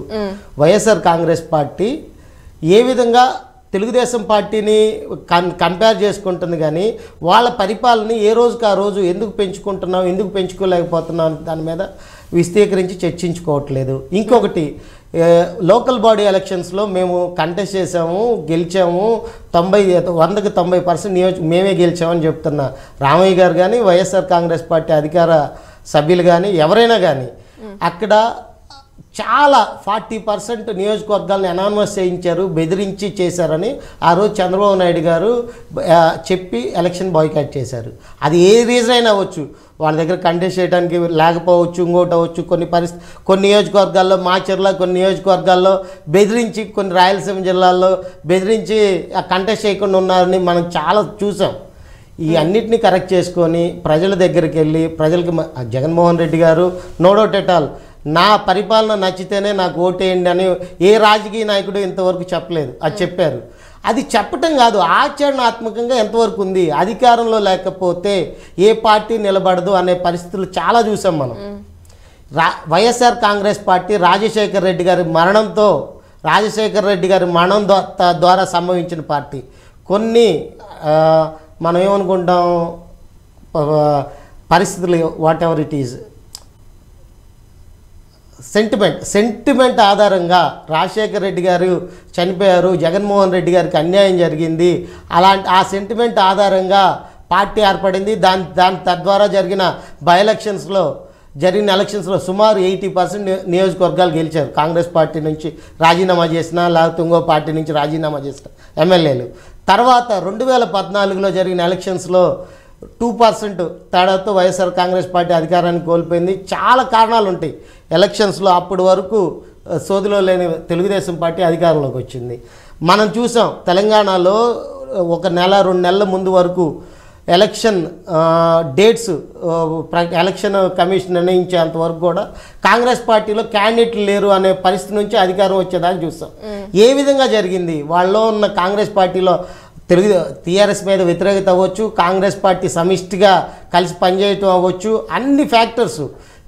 వైఎస్ఆర్ కాంగ్రెస్ పార్టీ ఏ విధంగా తెలుగుదేశం పార్టీని కంపేర్ చేసుకుంటుంది కానీ వాళ్ళ పరిపాలన ఏ రోజుకి ఆ రోజు ఎందుకు పెంచుకుంటున్నాం, ఎందుకు పెంచుకోలేకపోతున్నాం దాని మీద విస్తీకరించి చర్చించుకోవట్లేదు. ఇంకొకటి, లోకల్ బాడీ ఎలక్షన్స్లో మేము కంటెస్ట్ చేసాము, గెలిచాము, 100కి 90% మేమే గెలిచామని చెప్తున్న రామయ్య గారు కానీ, వైఎస్ఆర్ కాంగ్రెస్ పార్టీ అధికార సభ్యులు కానీ ఎవరైనా కానీ అక్కడ చాలా 40% నియోజకవర్గాలను అనానమస్ చేయించారు, బెదిరించి చేశారని ఆ రోజు చంద్రబాబు నాయుడు గారు చెప్పి ఎలక్షన్ బాయ్కాట్ చేశారు. అది ఏ రీజన్ అయినా అవ్వచ్చు, వాళ్ళ దగ్గర కంటెస్ట్ చేయడానికి లేకపోవచ్చు, ఇంకోటి అవ్వచ్చు. కొన్ని నియోజకవర్గాల్లో మాచర్ల, కొన్ని నియోజకవర్గాల్లో బెదిరించి, కొన్ని రాయలసీమ జిల్లాల్లో బెదిరించి కంటెస్ట్ చేయకుండా ఉన్నారని మనం చాలా చూసాం. ఈ అన్నిటిని కరెక్ట్ చేసుకొని ప్రజల దగ్గరికి వెళ్ళి ప్రజలకి జగన్మోహన్ రెడ్డి గారు నో డౌట్ ఎట్ ఆల్ నా పరిపాలన నచ్చితేనే నాకు ఓటేయండి అని ఏ రాజకీయ నాయకుడు ఇంతవరకు చెప్పలేదు. అది చెప్పారు. అది చెప్పటం కాదు, ఆచరణాత్మకంగా ఎంతవరకు ఉంది. అధికారంలో లేకపోతే ఏ పార్టీ నిలబడదు అనే పరిస్థితులు చాలా చూసాం మనం. వైఎస్ఆర్ కాంగ్రెస్ పార్టీ రాజశేఖర రెడ్డి గారి మరణం ద్వారా సంభవించిన పార్టీ. కొన్ని మనం ఏమనుకుంటాం, పరిస్థితులు what ever it is, sentiment ఆధారంగా రాజశేఖర రెడ్డి గారు చనిపోయారు, జగన్మోహన్ రెడ్డి గారికి అన్యాయం జరిగింది, ఆ సెంటిమెంట్ ఆధారంగా పార్టీ ఏర్పడింది. తద్వారా జరిగిన ఎలక్షన్స్లో సుమారు 80% నియోజకవర్గాలు గెలిచారు. కాంగ్రెస్ పార్టీ నుంచి రాజీనామా చేసిన, లేకపోతే ఇంకో పార్టీ నుంచి రాజీనామా చేసిన ఎమ్మెల్యేలు. తర్వాత 2014లో జరిగిన ఎలక్షన్స్లో 2% తేడాతో వైఎస్ఆర్ కాంగ్రెస్ పార్టీ అధికారాన్ని కోల్పోయింది. చాలా కారణాలు ఉంటాయి ఎలక్షన్స్లో. అప్పటి వరకు సోదిలో లేని తెలుగుదేశం పార్టీ అధికారంలోకి వచ్చింది. మనం చూసాం తెలంగాణలో 1 నెల 2 నెలల ముందు వరకు ఎలక్షన్ డేట్స్ ఎలక్షన్ కమిషన్ నిర్ణయించేంత వరకు కూడా కాంగ్రెస్ పార్టీలో క్యాండిడేట్లు లేరు అనే పరిస్థితి నుంచి అధికారం వచ్చేదాకా చూసాం. ఏ విధంగా జరిగింది, వాళ్ళలో ఉన్న కాంగ్రెస్ పార్టీలో టీఆర్ఎస్ మీద వ్యతిరేకత అవ్వచ్చు, కాంగ్రెస్ పార్టీ సమిష్టిగా కలిసి పనిచేయటం అవ్వచ్చు,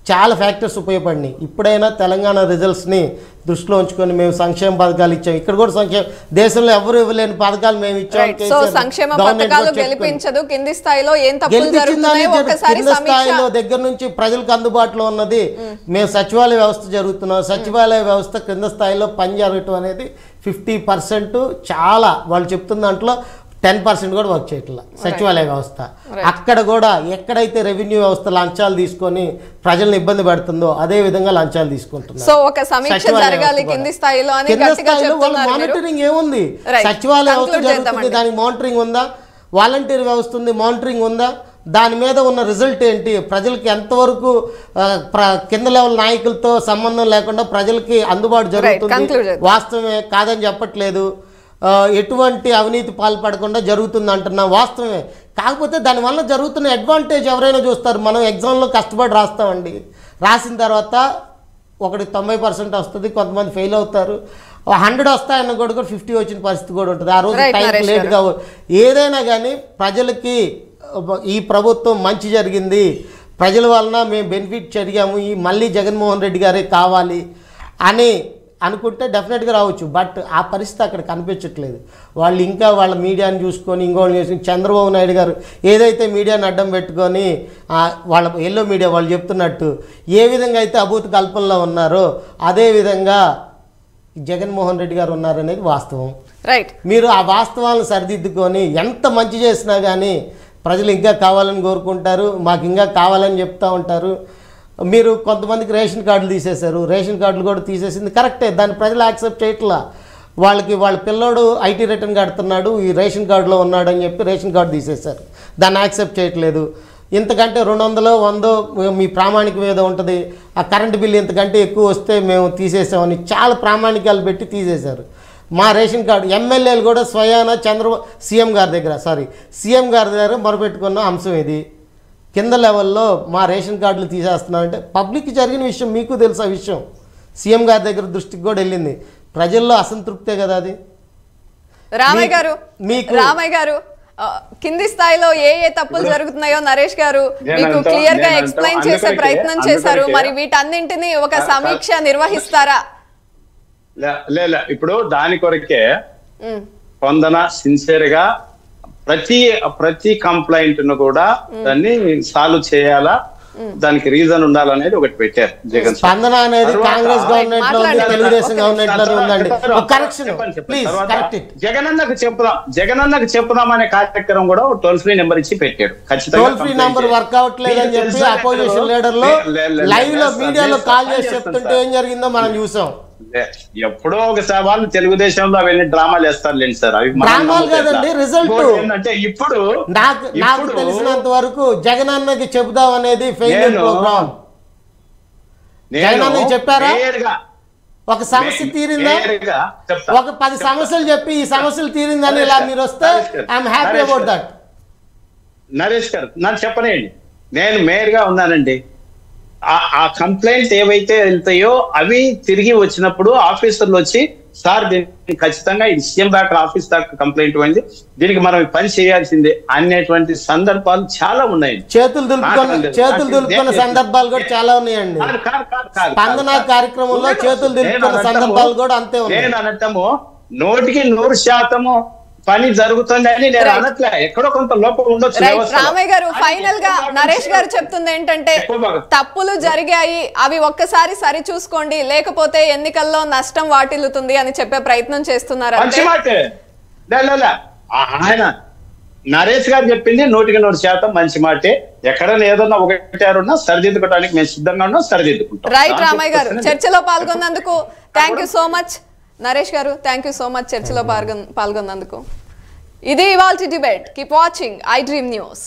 చాలా ఫ్యాక్టర్స్ ఉపయోగపడినాయి. ఇప్పుడైనా తెలంగాణ రిజల్ట్స్ని దృష్టిలో ఉంచుకొని మేము సంక్షేమ పథకాలు ఇచ్చాం. ఇక్కడ కూడా దేశంలో ఎవరు ఇవ్వలేని పథకాలు మేము ఇచ్చాం. కింది స్థాయిలో దగ్గర నుంచి ప్రజలకు అందుబాటులో ఉన్నది. మేము సచివాలయ వ్యవస్థ జరుగుతున్నాం. సచివాలయ వ్యవస్థ కింద స్థాయిలో పని జరగటం అనేది 50% చాలా వాళ్ళు చెప్తున్న దాంట్లో 10% కూడా వర్క్ చేయట్లా సచివాలయ వ్యవస్థ. అక్కడ కూడా ఎక్కడైతే రెవెన్యూ వ్యవస్థ లంచాలు తీసుకొని ప్రజల్ని ఇబ్బంది పెడుతుందో అదే విధంగా లంచాలు తీసుకుంటున్నారు. మానిటరింగ్ ఏముంది? సచివాలయ వ్యవస్థ జరుగుతుంది, దానికి మానిటరింగ్ ఉందా? వాలంటీర్ వ్యవస్థ ఉంది, మానిటరింగ్ ఉందా? దాని మీద ఉన్న రిజల్ట్ ఏంటి? ప్రజలకి ఎంతవరకు కింద లెవెల్ నాయకులతో సంబంధం లేకుండా ప్రజలకి అందుబాటు జరుగుతుంది? వాస్తవమే, కాదని చెప్పట్లేదు. ఎటువంటి అవినీతి పాల్పడకుండా జరుగుతుంది అంటున్నా, వాస్తవమే. కాకపోతే దానివల్ల జరుగుతున్న అడ్వాంటేజ్ ఎవరైనా చూస్తారు. మనం ఎగ్జామ్లో కష్టపడి రాస్తామండి, రాసిన తర్వాత ఒకటి 90% వస్తుంది, కొంతమంది ఫెయిల్ అవుతారు. 100 వస్తాయన్న కూడా 50 వచ్చిన పరిస్థితి కూడా ఉంటుంది. ఆ రోజు టైం లేట్గా. ఏదైనా కానీ ప్రజలకి ఈ ప్రభుత్వం మంచి జరిగింది, ప్రజల వలన మేము బెనిఫిట్ జరిగాము, మళ్ళీ జగన్మోహన్ రెడ్డి గారే కావాలి అని అనుకుంటే డెఫినెట్గా రావచ్చు. బట్ ఆ పరిస్థితి అక్కడ కనిపించట్లేదు. వాళ్ళు ఇంకా వాళ్ళ మీడియాని చూసుకొని ఇంకోటి చూసుకొని చంద్రబాబు నాయుడు గారు ఏదైతే మీడియాని అడ్డం పెట్టుకొని వాళ్ళ ఎల్లో మీడియా వాళ్ళు చెప్తున్నట్టు ఏ విధంగా అయితే అభూత కల్పనలో ఉన్నారో అదే విధంగా జగన్మోహన్ రెడ్డి గారు ఉన్నారనేది వాస్తవం. రైట్. మీరు ఆ వాస్తవాలను సరిదిద్దుకొని ఎంత మంచి చేసినా కానీ ప్రజలు ఇంకా కావాలని కోరుకుంటారు, మాకు ఇంకా కావాలని చెప్తూ ఉంటారు. మీరు కొంతమందికి రేషన్ కార్డులు తీసేశారు, రేషన్ కార్డులు కూడా తీసేసింది కరెక్టే, దాన్ని ప్రజలు యాక్సెప్ట్ చేయట్లా. వాళ్ళ పిల్లోడు ఐటీ రిటర్న్ కడుతున్నాడు, ఈ రేషన్ కార్డులో ఉన్నాడు అని చెప్పి రేషన్ కార్డు తీసేశారు, దాన్ని యాక్సెప్ట్ చేయట్లేదు. ఇంతకంటే 200 100 మీ ప్రామాణిక మీద ఉంటుంది, ఆ కరెంటు బిల్లు ఇంతకంటే ఎక్కువ వస్తే మేము తీసేసామని చాలా ప్రామాణికాలు పెట్టి తీసేశారు. మా రేషన్ కార్డు ఎమ్మెల్యేలు కూడా స్వయాన సీఎం గారి దగ్గర మొరపెట్టుకున్న అంశం ఇది. కింద లెవెల్లో మా రేషన్ కార్డులు తీసేస్తున్నామంటే పబ్లిక్కి జరిగిన విషయం, మీకు తెలుసు ఆ విషయం. సీఎం గారి దగ్గర దృష్టికి కూడా వెళ్ళింది. ప్రజల్లో అసంతృప్తే కదా అది. రామయ్య గారు కింది స్థాయిలో ఏ తప్పులు జరుగుతున్నాయో నరేష్ గారు మీకు క్లియర్ గా ఎక్స్ప్లెయిన్ చేసే ప్రయత్నం చేశారు. మరి వీటన్నింటినీ ఒక సమీక్ష నిర్వహిస్తారా? ఇప్పుడు దాని కొరకే స్పందన సిన్సియర్ గా ప్రతి కంప్లైంట్ ను కూడా దాన్ని సాల్వ్ చేయాలా, దానికి రీజన్ ఉండాలనేది ఒకటి పెట్టారు జగన్. స్పందన అనేది కాంగ్రెస్ గవర్నమెంట్ లో ఉంది, తెలుగుదేశం గవర్నమెంట్ లో ఉందండి. జగనన్నకు చెప్పుదాం అనే కార్యక్రమం కూడా టోల్ ఫ్రీ నెంబర్ ఇచ్చి పెట్టాడు. ఖచ్చితంగా టోల్ ఫ్రీ నెంబర్ వర్క్ అవట్లేదని చెప్పి అపోజిషన్ లీడర్ లో లైవ్ లో మీడియాలో కాల్ చేసి చెప్తుంటే ఏం జరిగిందో మనం చూసాం. ఎప్పుడో ఒకసారి వాళ్ళు తెలుగుదేశంలో అవన్నీ డ్రామాలు వేస్తారులేండి సార్. అవి డ్రామాలు కాదండి, రిజల్ట్. ఏంటంటే ఇప్పుడు నాకు తెలిసినంత వరకు జగనన్నకి చెబుదాం అనేది ఫెయిల్ ప్రోగ్రామ్. జగనన్నకి చెప్పారా? ఒక సమస్య తీరిందా? ఒక 10 సమస్యలు చెప్పి ఈ సమస్యలు తీరిందని ఇలా మీరు వస్తే I'm happy about that. Naresh గారు నన్ను చెప్పనేయండి. నేను మేయర్ గా ఉన్నానండి. ఆ కంప్లైంట్ ఏవైతే వెళ్తాయో అవి తిరిగి వచ్చినప్పుడు ఆఫీసర్లు వచ్చి సార్ దీనికి ఖచ్చితంగా ఇది సీఎం దాకా ఆఫీస్ దాకా కంప్లైంట్ పోయింది, దీనికి మనం పని చేయాల్సిందే అనేటువంటి సందర్భాలు చాలా ఉన్నాయి. చేతులు దులుపుకున్న సందర్భాలు కూడా చాలా ఉన్నాయండి. స్పందన కార్యక్రమంలో చేతులు దులుపుకున్న సందర్భాలు కూడా అంతే ఉన్నాయి. నేను అనటము 100% పని జరుగుతుంది అని నేను అనట్లే, ఎక్కడో కొంత లోపం ఉండొచ్చు. రామయ్య గారు, ఫైనల్ గా నరేష్ గారు చెప్తుంది ఏంటంటే తప్పులు జరిగాయి, అవి ఒక్కసారి సరి చూసుకోండి, లేకపోతే ఎన్నికల్లో నష్టం వాటిల్లుతుంది అని చెప్పే ప్రయత్నం చేస్తున్నారు. మంచి మాటే ఆయన నరేష్ గారు చెప్పింది 100% మంచి మాటే. ఎక్కడైనా ఏదన్నా ఒకటి ఆరున్నా సరిదిద్దుకోవడానికి మేము సిద్ధంగా ఉన్నాం, సరిదిద్దుకుంటాం. రైట్ రామయ్య గారు, చర్చలో పాల్గొన్నందుకు thank you so much. Naresh garu, thank you so much చర్చలో పాల్గొన్నందుకు. ఇది ఇవాల్టి debate. Keep watching iDream News.